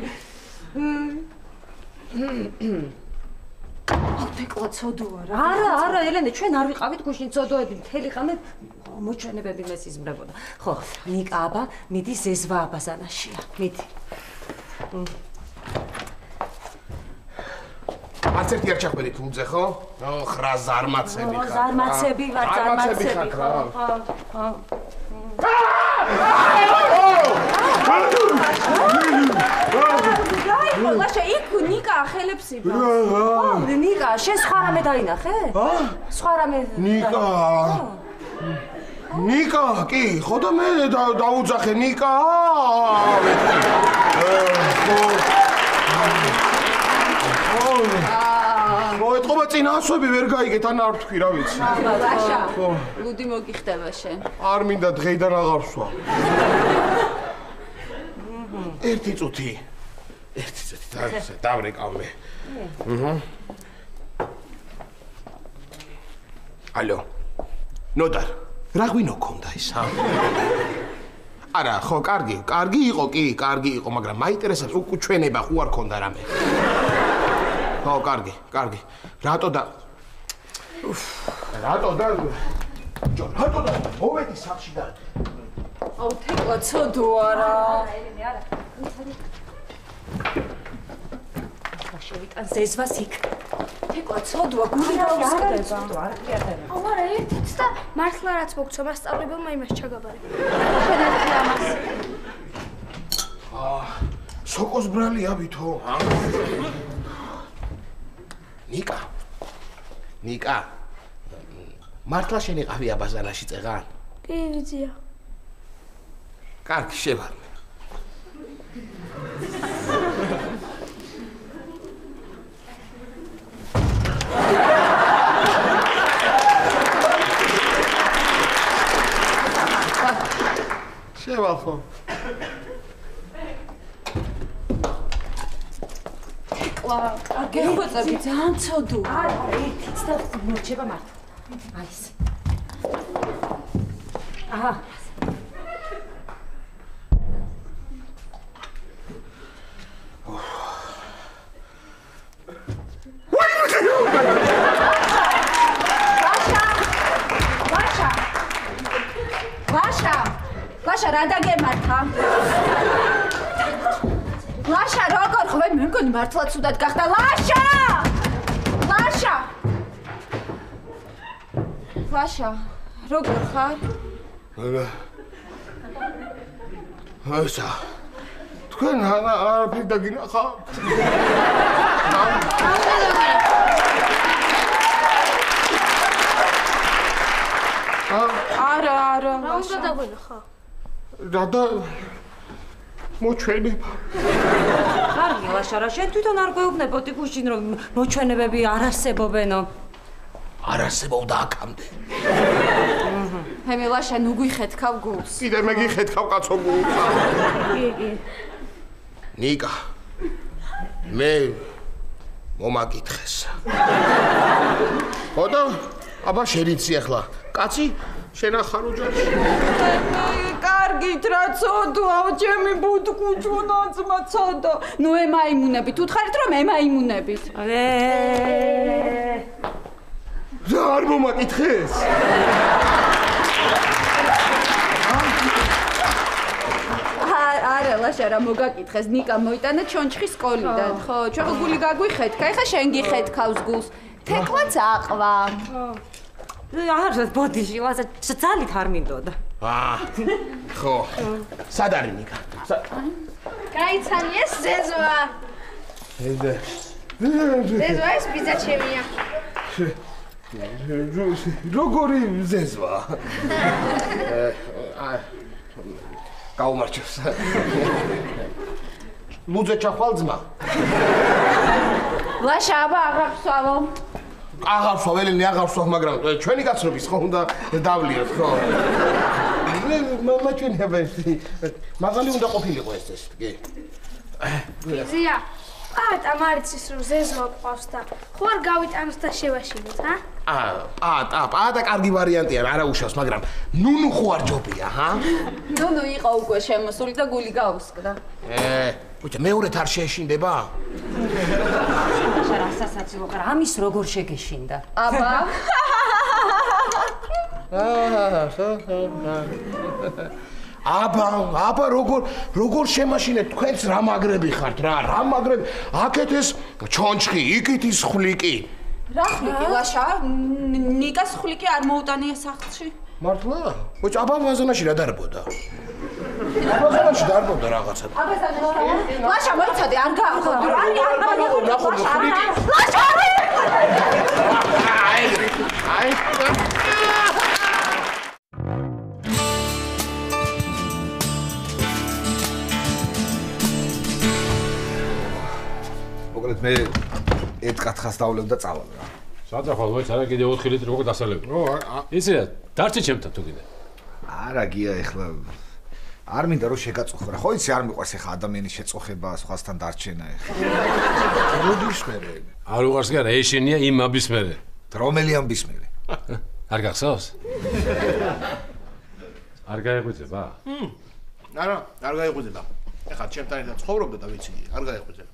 თეკლა ცოდოა რა არა ელენე ჩვენ არ ვიყავით გუშინ ცოდოები მთელი ღამე მოჩვენებები მესიზმრებოდა ხო ნიკა აბა მიდი ზეზვა აბაზანაშია მიდი არც ერთი არ ჩახვედით ლუდზე ხო ხრა ზარმაცები ხარ ზარმაცები ვარ ზარმაცები ხო ლაშა იქ ნიკა ხელებს იბა ნიკა შენ სხვა რამე დაინახე სხვა რამე ნიკა კი ხო და მე დაუძახე ნიკა მოეთყობა წინა ასვები ვერ გაიგეთ ან არ თქვი რა ვიცი ლაშა ლუდი მოგიხდება შენ არ მინდა დღეიდან აღარ ვსვა ერთი წუთი დავრეკავ მე ალო ნოდარ რა გვინო ქონდა ისა არა ხო კარგი იყო მაგრამ მაინტერესებს უკუჩვენება ხო არ ქონდა რამე ხო კარგი რატო და მოვედი სახში და აუ თეკლა ცოდოა რა არა შევიტან ზეзвას იქ თეკვა ცოდვა გული დაუსწრება. ამარა ერთიც და მართლა რაც მოგცო მასწავლებელმა იმას ჩაგაბარე. სოკოს ბრალია ვითო. ნიკა. მართლა შენი ყავია ბაზარაში წეღან? კი, ვიძია. კარგი, შევარ. შევალხო. გეუბნები ძალიან ცოდო. არა, ერთიც და მოჩება მართლა. აი ეს. აჰა. ლაშა რა დაგემართა? ლაშა როგორ ხო? მე მგონი მართლა ცუდად გახდა. ლაშა როგორ ხარ? ესა თქვენ არაფერი დაგინახავთ? არა რა უნდა დაგვინახა? და მოჩვენება. ხარგი ლაშა რა შენ თვითონ არ გვეუბნებოდი გუშინ რომ მოჩვენებები არ არსებობენო. არასებობდა აქამდე. მე ლაშა ნუ გიხეთქავ გულს. კიდე მე გიხეთქავ კაცო გულს. კი. ნიკა. მე მომაკითხეს. ხოდა აბა შენიცი ახლა. კაცი შენ ახარ ოჯახში. კარგით რა ცოდვა, ჩემი ბუტკუჩუნაცმა ცოდო. ნუ ემაიმუნებით, უთხარით რომ ემაიმუნებით. რა არ მომაკითხეს? არა ლაშა რა მოგაკითხეს, ნიკა მოიტანა ჩონჩხის სკოლიდან, ხო? ჩვენ გული გაგვიხეთქა, ეხა შენ გიხეთქავს გულს. თეკლაც აყვა. არა, ბოდიში, ლაშა ძალით არ მინდოდა. ხო. სად არის ნიკა? გაიცანიეს ზეზვა. ზეზვა ეს ბიძა ჩემია. როგორი ზეზვა? გაუმარჯოს. ლუძე ჩახვალ ძმა. ლაშა აბა აღარ ვსვავო. აღარ ვსვავ, ელენე აღარ ვსვავ, მაგრამ ჩვენი გაცნობის ხო უნდა დავლიოთ, ხო? მაჩვენებაში მაგალი უნდა ყოფილიყო ეს, კი. ზია, პატა მარიცის რომ ზეზვა ყავს და ხო არ გავიტანოს და შევაშინოთ, პატა კარგი ვარიანტია, არა უშავს, მაგრამ ნუნუ ხო არ ჯობია, ნუნუ იყო უკვე შემოსული და გული გაუსკდა. ბიჭო, მეორედ არ შეეშინდება? რა სასაცილო ხარ, ამის როგორ შეგეშინდა? აბა. აბა როგორ შემაშინეთ თქვენც რა მაგრები ხართ რა მაგრები აქეთ ეს ჩონჩხი იქით ის ხვლიკი რა ხვლიკი ლაშა ნიკას ხვლიკი არ მოუტანია სახლში მართლა ბიჭო აბა ვაზანაში რა დარბოდა ვაზანაში დარბოდა რაღაცა ლაშა მოიცადე არ გაახვდი ლაშა აი მე ერთ კათხას დავლევ და წავალ რა. საძახვალ მოიც არა კიდე 4 ლიტრი როგორ დასალევი. იცი დარჩი ჩემთან თუ კიდე. არა გია ეხლა არ მინდა რომ შეგაწუხო რა. ხო იცი არ მიყვარს ეხლა ადამიანის შეწუხება, სხვასთან დარჩენა ეხლა. როდის მერე? არ უყარს კი არა, ეშენია იმ აბის მერე. რომელი ამბის მერე? არ გახსოვს? არ გაიღვიძება? არა, არ გაიღვიძება. ეხლა ჩემთან ერთად ცხოვრობდა და ვიცი, არ გაიღვიძება.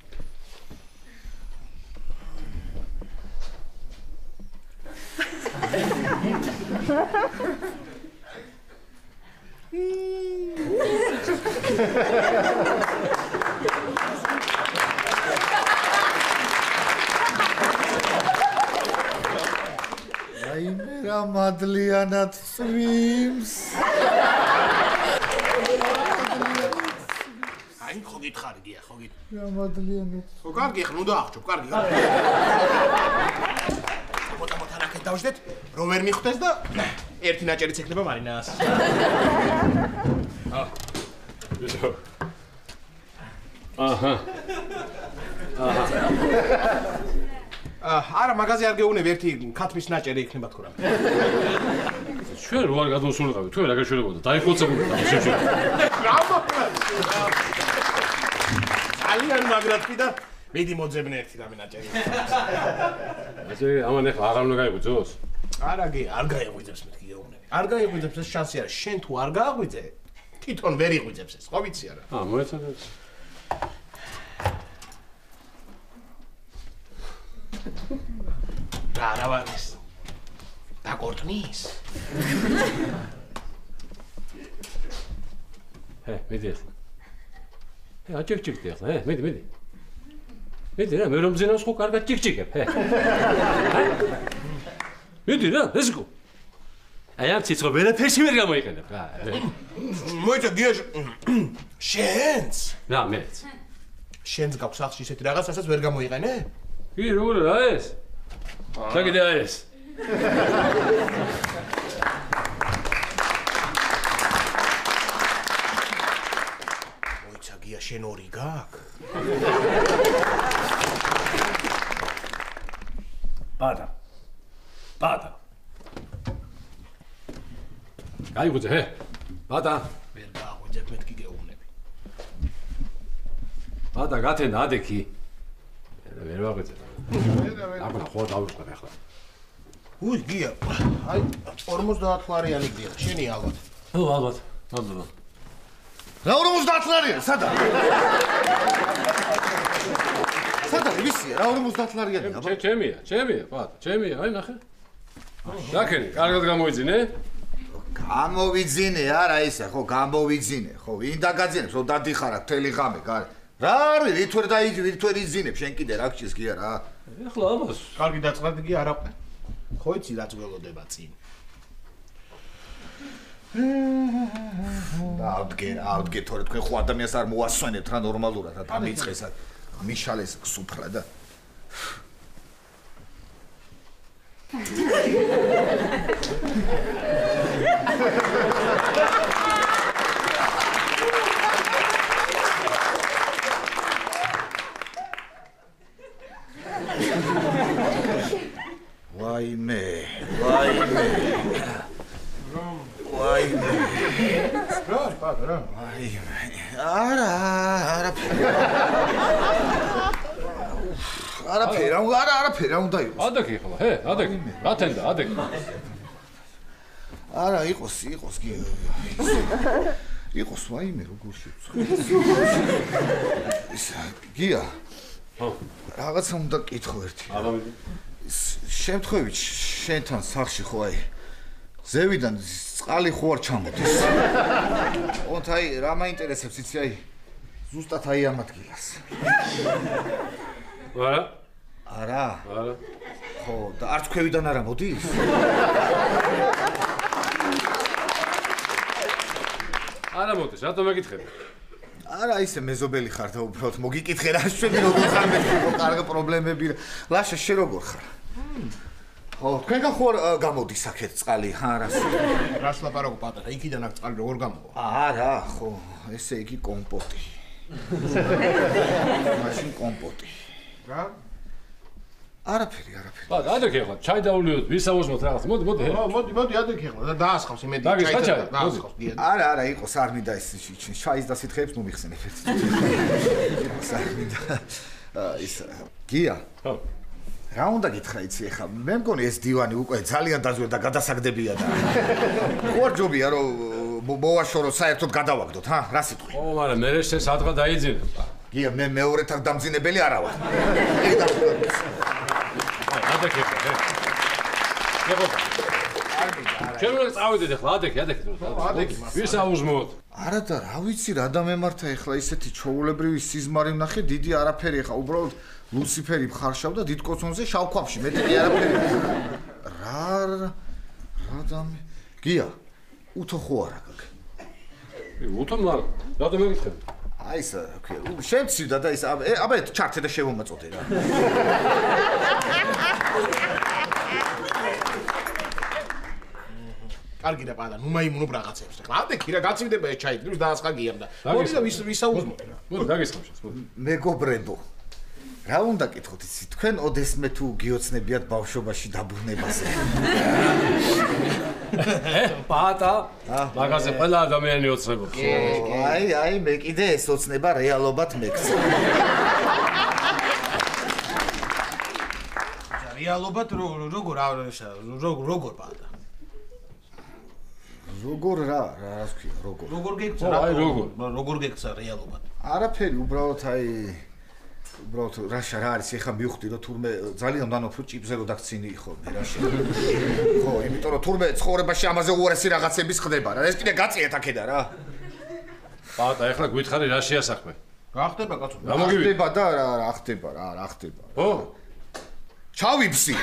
რა მადლიანად წვიმს. აი ხო გითხარი გია ხო გით. რა მადლიანად. ხო კარგი ხნუ დაახჭობ კარგი. მოთა რაკეთ დავждეთ რომ ვერ მიხვდეს და ერთი ნაჭერიც ექნება მარინას. აჰა. არა მაგაზე არ გეუნებ ერთი ქათმის ნაჭერი იქნება თქო რამე. ჩვენ რო არ გადავსულიყავით, თქვენ რა გაშველებოდა? დაიხოცებოდა შეშე. ძალიან მაგრად კი და მიდი მოძებნე ერთი რამე ნაჭერი. ასე ამან ახლა აღარ უნდა გაიღვიძოს? არა გი არ გაიღვიძებს მეთქი გეუნები. არ გაიღვიძებს ეს შანსი არა. შენ თუ არ გააღვიძე, თვითონ ვერ იღვიძებს ეს, ხო ვიცი არა? მოეცადეთ. რა ვარ ეს? დაკორტნის? მიდი ახლა. აჭიქჭიქდი ახლა, მიდი. მიდი რა, მე რომ ძინავს ხო კარგად ჭიქჭიქებ, მიდი რა, let's go. აი ამ ციცრო ვერაფერში ვერ გამოიყენებ რა. მოიცა გიაშ შენს? რა მეც. შენს გაქვს სახში ისეთი რაღაც, რასაც ვერ გამოიყენე? კი, როგორ რა ეს? შეგიძლია ეს. მოიცა გია შენ ორი გაქვს? ბადა. გაიღვიძე, ბადა. ვერ გააღვიძებ მეთქი გეუბნები. ბადა გათენდა ადექი. ვერ ვაღვიძებ. აბა ხო დავიწყებ ახლა. უი გია. აი 50 ლარიანი გია. შენი ალბათ. ალბათ. რა 50 ლარიანი? სადა? სადა ვისია? რა 50 ლარიანი? ჩემია, ბადა, ჩემია, აი ნახე. დაკენი, კარგად გამოიძინე? გამოვიძინე, არა ისა, ხო, გამოვიძინე, ხო, ვინ დაგაძინებს, რომ დადიხარა მთელი ღამე, გარე. რა არის, რით ვერ იძინებ, შენ კიდე რა გჭირს გია რა? ეხლა ამას. კარგი დაწყდა გია არა. ხო იცი რაც გველოდება წინ. ავდგე, თორე თქვენ ხო ადამიანს არ მოასვენებთ რა ნორმალურად, რა დამიწყეს, მიშალეს სუფრა და ვაიმე. რა? არაფერი უნდა იყოს. ადექი ხლა, ადექი. გათენდა, ადექი. არა, იყოს კი. იყოს ვაიმე როგორ შეცვლა. გია. რაღაცა უნდა კითხო ერთი. აბა მიდი. შემთხვევით შენთან სახში ხო აი ზევიდან წყალი ხო არ ჩამოდის. ოღონდ აი რა მაინტერესებს იცი აი ზუსტად აი ამ ადგილას. არა. ხო და არც ქვევიდან არა მოდის? არა მოდის, რატომ მეკითხები? არა ისე მეზობელი ხარ და უბრალოდ მოგიკითხე რა შვები როგორ ხარ მე კარგი პრობლემები ლაშა შე როგორ ხარ? ხო, თქვენგან ხო გამოდის აქეთ წყალი, რას ლაპარაკობ პატარა, იქიდან აქ წყალი როგორ გამოვა? არა, ხო, ესე იგი კომპოტი. მაშინ კომპოტი. რა? არაფერი. ბადა, ადექი ახლა, ჩაი დაულიოთ, ვისაუზმოთ რაღაც. მოდი, ადექი ახლა და დაასხავს იმედი ჩაი დაასხავს. არა, იყოს არ მინდა ეს შაის დასითხებს მომიხსენებ ერთ. იყოს არ მინდა. ის გია. ხო. რა უნდა გითხრა იცი ახლა მე მგონი ეს დივანი უკვე ძალიან დაზვერდა და გადასაგდებია და ხო არ ჯობია რომ მოვაშორო საერთოდ გადავაგდოთ რა სიტყვი ო მაგრამ მე ეს სადღა დაიძინე გია მე მეორეთან დამძინებელი არა ვარ ადექი ჩვენ უნდა წავიდეთ ახლა ადექი ვისაუზმოთ არა და რა ვიცი რა დამემართა ახლა ისეთი ჩოულებრივი სიზმარი ვნახე დიდი არაფერი ახლა უბრალოდ ლუციფერი მხარშავდა დიდ კოცონზე შავ ქვაბში მეტი არაფერი ადამი. გია, უთო ხო არა გაკ. უთო მარ, რატომ მეკითხები? აი ეს, შემცირდა და ის აბა ჩართე და შევომაწოდე რა. კარგი და პადა, ნუ მაიმუნობ რაღაცებს. ამდე ქირა გაცივდება ეს ჩაი, ნუ დაასხა გიამ და. მოდი და ვისაუბროთ რა. მოდი დაგესხამშეს, მოდი. მეგობრებო. რა უნდა გითხოთ იცი, თქვენ ოდესმე თუ გიოცნებიათ ბავშვობაში დაბრუნებაზე. პატა, მაგაზე ყველა ადამიანი ოცნებობს. აი, მე კიდე ეს ოცნება რეალობად მეკცე. რეალობად როგორ პადა? როგორ რას ქვია, როგორ? როგორ გეკცა? აი როგორ გეკცა რეალობად? არაფერი, უბრალოდ რა არის, ეხა მივხვდი რომ თურმე ძალიან დანოფრო ჭიპზე რო დაქცინი ხოლმე რა შე. ხო, იმიტომ რომ თურმე ცხოვრებაში ამაზე უარესი რაღაცების ხდება რა. ეს კიდე გაწიეთ აქედა რა. პატა, ეხლა გითხარი რა შეასახმე? რა ხდება კაცო? რა მოგივიდი? ხდება და რა ხდება რა ხდება. ხო? ჩავიფსი.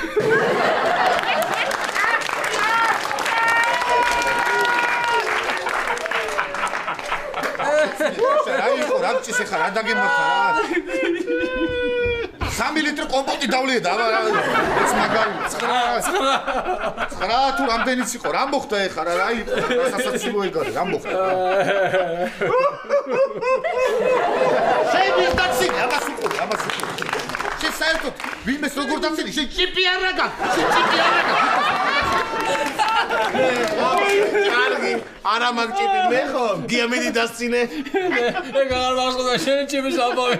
აი ხო რა გჭის ახლა რა დაგემართა რა 3 ლიტრი კომპოტი დავლია და ეს მაგარი 9 თუ რამდენიც იყო რა მოხდა ახლა რა იყო სასაცილო ეგარი რა მოხდა შეიძლება დაცინი ამას უყური შენ საერთოდ ვინმეს როგორ დაცინი შენ ჭიპი არ რაგა კარგი არა მაგჭიპი მე ხო გიამიდი დასცინე ეგ არ მახსოვდა შენ ჭიპის ამბავი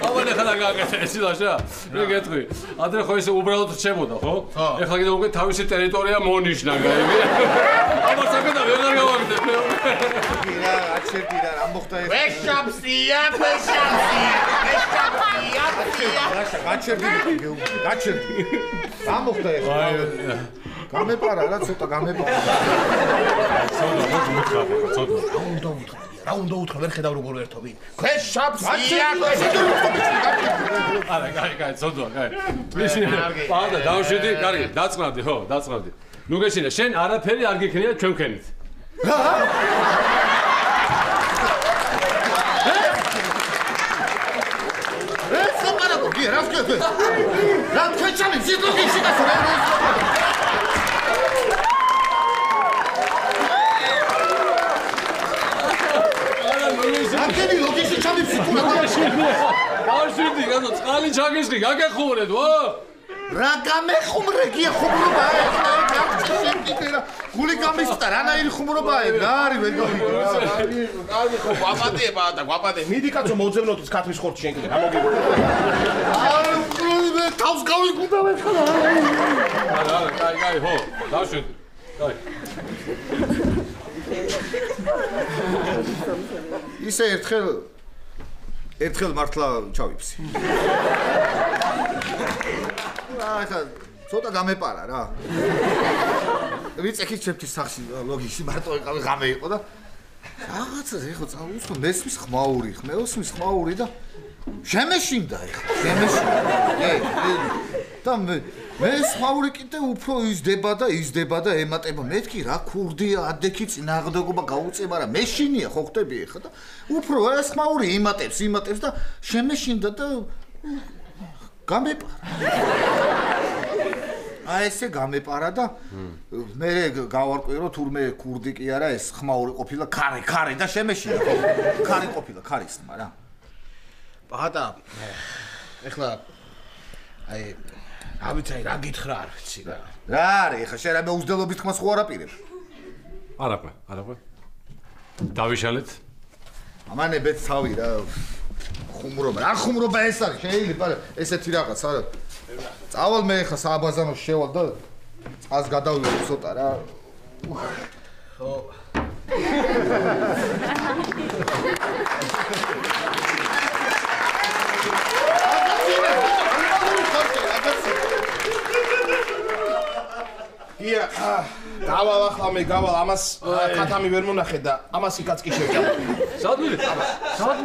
აბა ნახა გაგაკეთე ისი ლაშა მე გეტყვი ადრე ხო ესე უბრალოდ რჩებოდა ხო ეხლა კიდე უკვე თავისი ტერიტორია მონიშნა გაიგე აბა საკეთა ვეღარ გავაგდებ რა აჩერდი რა მოხდა ეს ვეშაპსია ლაშა გაჩერდი რა მოხდა ეს გამეპარა რა ცოტა გამეპარა რა უნდა უთხრა ვერ ხედავ როგორ ერთობი ვეშაპსია არა კაი ცოდვა კაი პადა დავშვიდი კარგი დაწყნავდი ხო დაწყნავდი ნუ გეშინე შენ არაფერი არ გიქნია ჩვენქენით რა ვქეთე? რა თქვენჩამი ზიდლოგიში გასო რა აკენი ლოგიში ჩამიფსი თუ რა დავშვიდი გასო წყალი ჩაგეშლი გაგეხუმრეთ ვა რა გამეხუმრე გია ხუმრობა გული გამისტა რანაირი ხუმრობაა რა არის ვერ გავიგე კარგი ხო გვაპატება და გვაპატე მიდი კაცო მოძებნოთ ის ქათმის ხორცი შენ კიდე რა მოგიგო მე თავს გავიგუნდა მე ხარ არა კაი ხო დავშვიდი კაი ისე ერთხელ მართლა ჩავიფსი ახლა ცოტა გამეპარა რა ვიცი ჩემთვის სახში ლოგიში მარტო ეყავი ღამე იყო და რაღაცა ეხო წავუსო მესმის ხმაური და შემეშინდა ეხლა და მე ხმაური კიდე უფრო იზდება და ემატება მეთქი რა ქურდია ადექი წინააღმდეგობა გაუწება რა მეშინია ხო ხტები ეხლა და უფრო ეს ხმაური იმატებს და შემეშინდა და გამეპარა აი ესე გამეპარა და მე გავარკვე რომ თურმე ქურდი კი არა ეს ხმაური ყოფილა ქარი და შემეშინა ქარი ყოფილა ქარის ხმა რა პატა ეხლა აი ავიცი რა გითხრა არ ვიცი რა არის ეხლა შენ რა მე უძდელობით ხმას ხო არაპირებ არაყვე დავიშალეთ ამანებეთ თავი რა ხუმრობა რა ხუმრობა ეს არის შეიძლება ესეთი რაღაც არა წავალ მე ხა სააბაზანოს შევალ და წას გადავიღე ცოტა რა ხო ია დავალ ახლა მე გავალ ამას ქათამი ვერ მონახე და ამას იქაც კი შევჭამ სად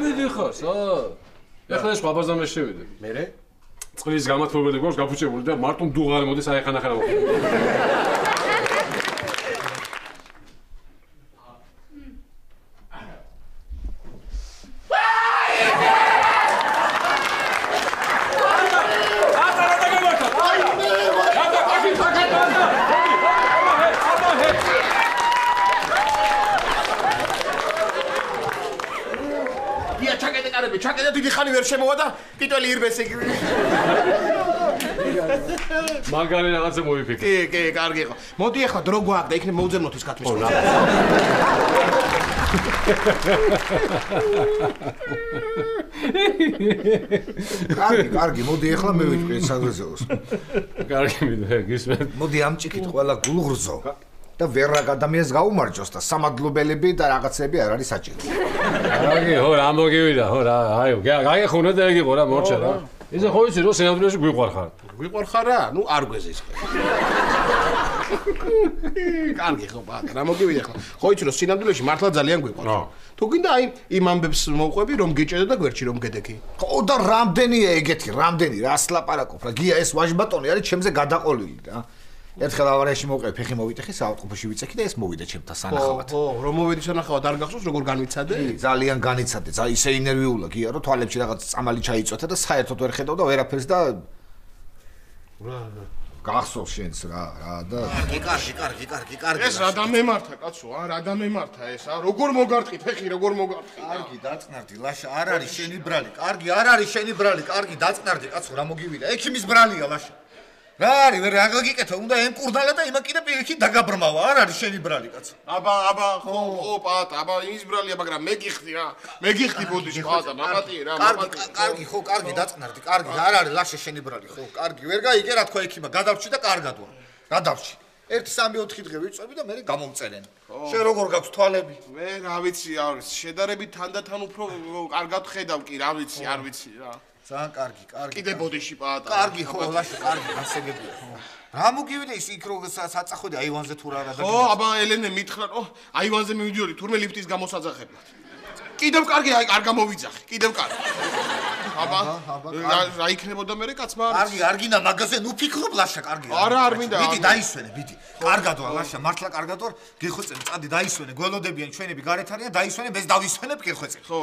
მიდი ხო ეხლა ეს აბაზანოს შევიდე მერე წყლის გამათბობელი გვაქვს გაფუჭებული და მარტო მდუღარი მოდის აიხანახელა. ჩაკეტე დიდი ხანი ვერ შემოვა და პიტველი ირბეს იგივე. მაგარი რაღაცა მოიფიქრე. კი, კარგი იყო. მოდი ახლა დრო გვაქვს და იქნებ მოუძებნოთვის გათმის. კარგი, მოდი ახლა მე ვიტყვი საგვეზეოს. კარგი მინდა გისმენ. მოდი ამჭიქით ყველა გულღრზო და ვერა ადამიანს გაუმარჯოს და სამადლობელები და რაღაცები არ არის საჭირო. კარგი, ხო, რა მოგივიდა, ხო, რა, აიო, გაიხუნა და ეგიყო რა, მორჩა რა. ისე ხო იცი რომ სინამდვილეში გვიყვარხარ. გვიყვარხარ რა? ნუ არ გვეზის. კარგი ხო, ბატონო, რა მოგივიდა ახლა? ხო იცი რომ სინამდვილეში მართლა ძალიან გვიყვარხარ. თუ გინდა აი იმ ამბებს მოვყვები რომ გიჭედო და გვერდში რომ გედექი. ხო და რამდენია ეგეთი, რამდენი რას ლაპარაკობ რა? გია ეს ვაჟბატონი არის ჩემზე გადაყოლილი რა. ერთხელ ავარიაში მოვყევი, ფეხი მოვიტეხი, საავტობუსში ვიწექი და ეს მოვიდა ჩემთან სანახავად. ხო, რომ მოვიდი სანახავად არ გახსოვს როგორ განვიცადე? კი, ძალიან განიცადე. ისე ინერვიულა გია რომ თვალებში რაღაც წამალი ჩაიწოთა და საერთოდ ვერ ხედავ და ვერაფერს და რა გახსოვს შენს რა და კარგი. ეს რა დამემართა კაცო, რა დამემართა ეს, როგორ მოგარტყი ფეხი, როგორ მოგარტყი? კარგი, დაწნარდი, ლაშა, არ არის შენი ბრალი. კარგი, არ არის შენი ბრალი. კარგი, დაწნარდი კაცო, რა მოგივიდა? ექიმის ბრალია ლაშა. რა არის, ვერ აგაგიკეთა, უნდა ემკურნალა და იმა კიდე პირიქით დაგაბრმავა, არ არის შენი ბრალი კაცო. აბა, ხო, პატა, იმის ბრალია, მაგრამ მე გიხდი რა. მე გიხდი ბოდიში პატა, მამატი რა, მამატი. კარგი, ხო, კარგი, დაწნარდი, კარგი, არ არის ლაშა შენი ბრალი, ხო, კარგი, ვერ გაიგე რა თქვა ექიმა, გადავრჩი და კარგად ვარ. გადავრჩი. 1-3-4 დღე ვიწვევი და მე გამომწერენ. შენ როგორ გაქვს თვალები? მე რა ვიცი, არის, შედარებით თანდათან უფრო კარგად ხედავ კი, რა ვიცი, არ ვიცი რა. ძალიან კარგი. კიდე ბოდიში პატა. კარგი ხო, ლაშა, კარგი, გასაგებია. რა მოგივიდა ის იქ რო საწახვედი აივანზე თუ რა და ხო, აბა ელენე მითხრა რომ აივანზე მივიდიოდი თურმე ლიფტის გამოსაძახებლად. კიდევ კარგი, აი არ გამოვიძახი, კიდევ კარგი. აბა, რა იქნებოდა მე კაცმა? კარგი და მაგაზე ნუ ფიქრობ ლაშა, კარგი. არა, არ მინდა. ბიდი დაისვენე, ბიდი. კარგად ვარ ლაშა, მართლა კარგად ვარ. გიხვეწენ, წადი დაისვენე, გველოდებიან ჩვენები გარეთ არიან, დაისვენე, მე დავისვენებ გიხვეწენ. ხო,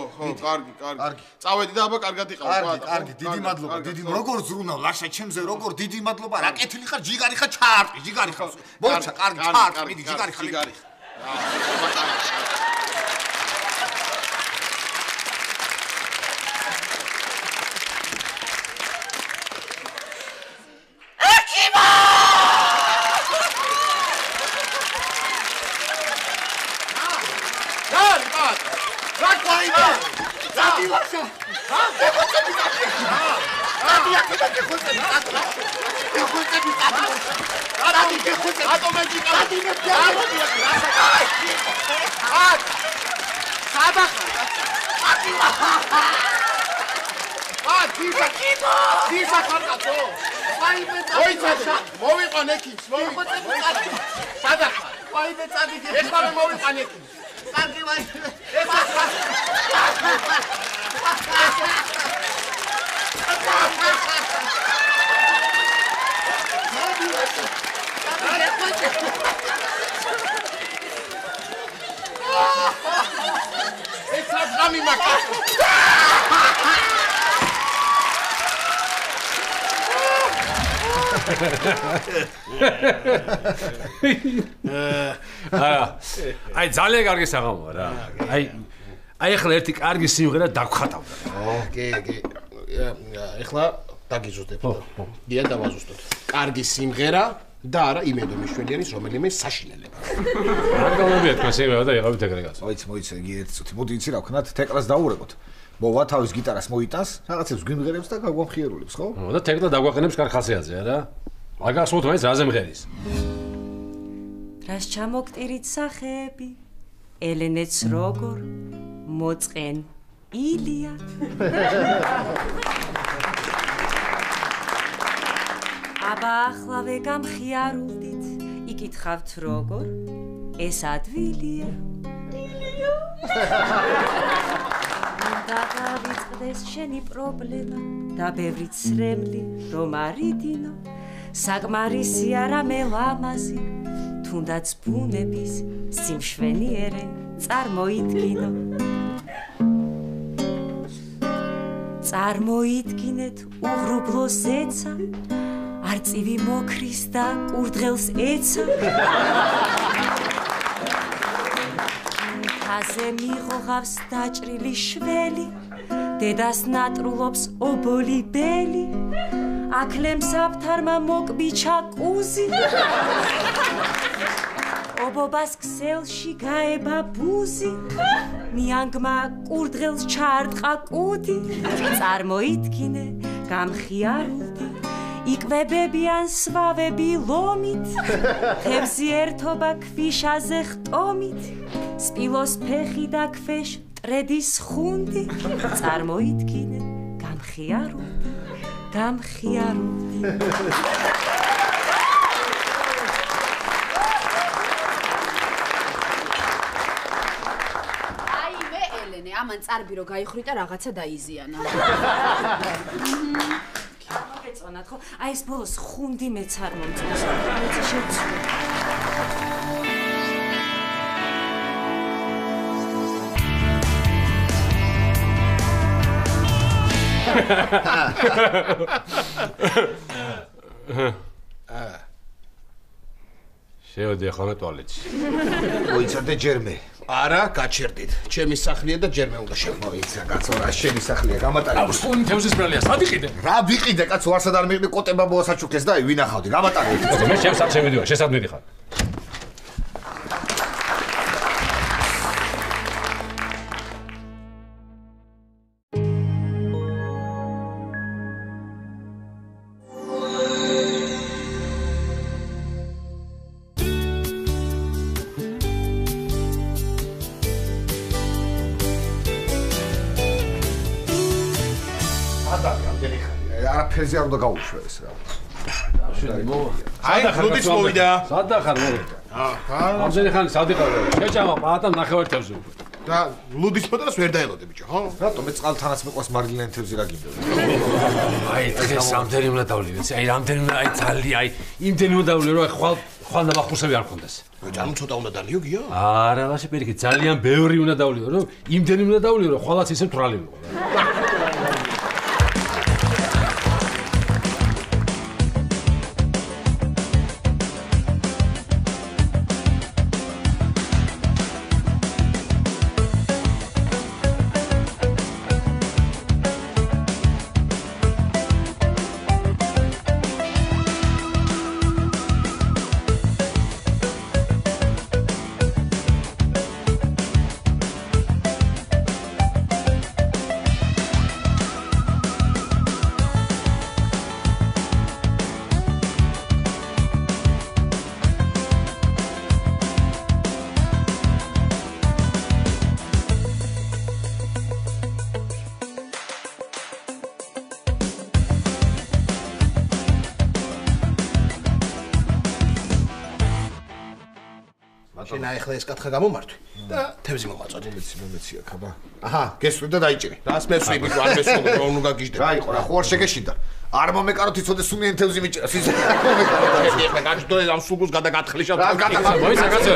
კარგი. წავედი და აბა კარგად იყავ. კარგი, დიდი მადლობა, დიდი. როგორ ზრუნავ ლაშა ჩემზე, როგორ დიდი მადლობა. რა კეთილი ხარ, ჯიგარი ხარ, ჩაარტყი, ჯიგარი ხარ. მოიცა, კარგი, ჩაარტყი, მიდი, ჯიგარი ხარ. აი ძალიან კარგი საღამოა რა. აი ახლა ერთი კარგი სიმღერა დაგხატავდა. კი. ახლა დაგიზუსტებ. დიახ, დავაზუსტოთ. კარგი სიმღერა და არა იმედო მიშვენიანის რომელიმე საშინელება. არ გამომიათ თქვენ სიმღერა და იყავით ეგრე კაცო. მოიცა იგი ერთი წუთი. მოდი იცი რა ვქნათ, თეკლას დაურეკოთ. მოვა თავის გიტარას მოიტანს, რაღაცებს გვიმღერებს და გაგვამხიერულებს, ხო? და თეკლა დაგვაყენებს კარხასიაზე, არა? მაგასმოთ მაინც რაზე მღერის? რას ჩამოგტირით სახეები? ელენეც როგორ მოწყენ ილია. აბა ახლავე გამხიარულდით, იკითხავთ როგორ ეს ადვილია. დავიწყდეს შენი პრობლემა და ბევრი ცრემლი რომ არიდინო საკმარისი არა მე ლამაზი თუნდაც ბუნების სიმშვენიერე წარმოიდგინო წარმოიდგინეთ უღრუბლო ზეცა არწივი მოქრის და კურდღელს ეცა ხაზე მიღողავს დაჭრილი შველი დედას ნატრულობს ობოლი ბელი აკლემს აფთარმა მოკბიჩა კუზი ობობას ქსელში გაება ბუზი მიანგმა კურდღელს ჩაარტყა კუდი წარმოიდგინე გამხიარულდი იკვებებიან სვავები ლომით თევზი ერთობა ქვიშაზე ხტომით სპილოს ფეხი და ქვეშ ტრედის ხუნდი წარმოიდგინე გამხიარულდი აი მე ელენე ამან წარბი რო გაიხრიტა რაღაცა დაიზიანა მოგეწონათ ხო აი ეს ბოლოს ხუნდი მეც არ მომწონს მეც შეცვლი შევედი ახლა ტუალეტში. მოიცადე ჯერმე. არა, გაჩერდით. ჩემი სახლია და ჯერმე უნდა მოიცა კაცო, რა შენი სახლია, გამატარე. აუ, სკუნ თევზის ბრალია, სად იყიდე? რა ვიყიდე კაცო, არსად არ მიყიდე კოტებაბოა საჩუქეს და ვინახავდი, გამატარე. მე ჩემს არ შემედივა, შესად მიდიხარ. არაფერზე არ უნდა გაუშვე ეს რა. აი, ხლუდის მოვიდა. სად ახარ მოვიდა? ამზენი ხანი სად იყავ? შეჭამა პაატა ნახევარ თევზი უკვე. და ლუდის ფოტოს ვერ დაელოდე ბიჭო, ხო? რატომ მე წყალთანაც მეყვას მარილიანი თევზი რა გინდა? აი, დღეს რამდენი უნდა დავლივე? აი, რამდენი უნდა, აი ძალიან, აი, იმდენი უნდა დავლივე, რომ ხვალ ნაბახურსები არ მქონდეს. ანუ ცოტა უნდა დალიო გია? არა, ლაში პირიქით, ძალიან ბევრი უნდა დავლივე, რომ იმდენი უნდა დავლივე, რომ ხვალაც ისე თვრალი ვიყო. შენ ახლა ეს კათხა გამომართვი და თევზი მომაწოდე. მომეცი აქ აბა. აჰა, გესვი და დაიჭირე. რას მესვი ბიჭო, არ მესვი, რომ ნუ გაგიჟდე. რა იყო რა, ხო არ შეგეშინდა. არ მომეკაროთ იცოდეს სუნიან თევზი მიჭირას. ის ეხლა გაჭდოე ამ სულგოს გადაგათხლიშავ. მოიცა კაცო.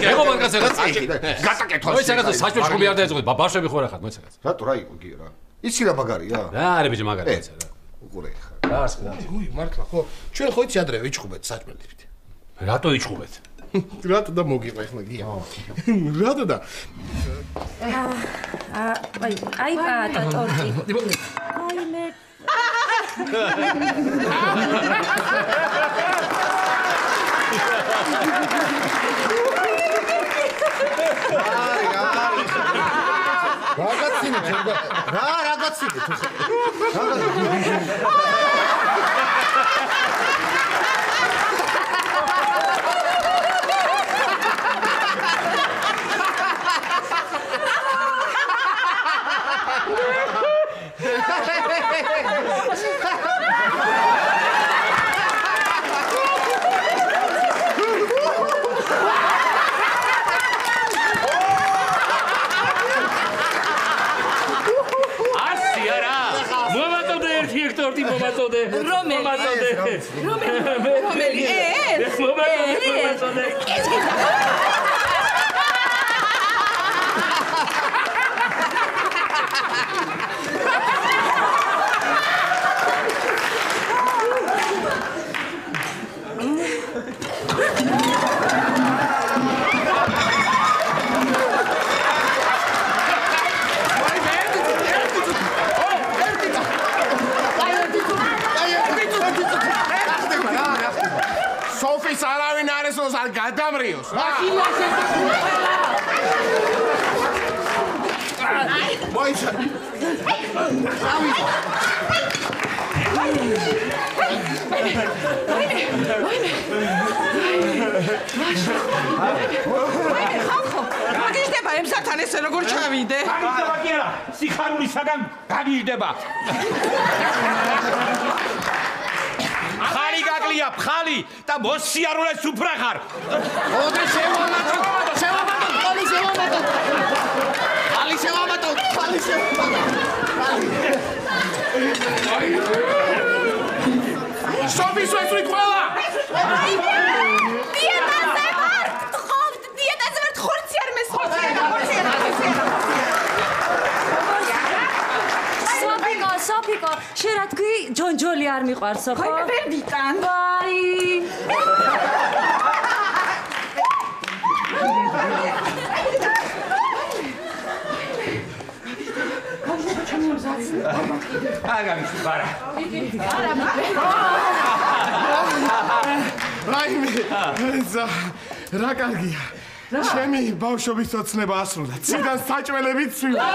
ეხო მაგაცე რა წაჭი. გატაკეთო. მოიცა კაცო, საჭმელი ხუბი არ დაეწოდე. ბავშვები ხო რა ხარ, მოიცა კაცო. რატო რა იყო კი რა? იცი რა მაგარია? რა არის ბიჭო მაგარი იცი რა. უყურე ხა. რა არის რა? უი, მართლა ხო? ჩვენ ხო იცი ადრე ვიჩხუბეთ საჭმელით. რატო იჩხუბეთ? რატო და მოგიყვა ახლა გია? რატო და? აი პაატა ტორტი. აი მე რაღაცინე ჩერდა. რა რაღაცინე თუ. ტორტი მომაწოდე. რომელი? რომელი? მომაწოდე. სოფის არავინ არ ესოს არ გადამრიოს. მოიცა. მაგიჟდება ემსახთან ესე როგორ ჩავიდე? გაგიჟდება კი არა, სიხარულისაგან გაგიჟდება. ხალი გაგლია, ხალი და მოსიარულეს უფრო ხარ. ოდე შევამატო, ხალი შევამატო. ხალი შევამატო. სოფის ვეცვით ყველა. დიეტაზე ვარ ხორცი არ მესხოთი. სოფიკო, შენ რა თქვი, ჯონჯოლი არ მიყვარსო, ხო? ხო, ვერ ვიტან. ვაი. აგამიშვი ბარა. რაიმე, რა კარგია. ჩემი ბავშვობის ოცნება ასრულდა. ციდან საჭველებით ცვივა.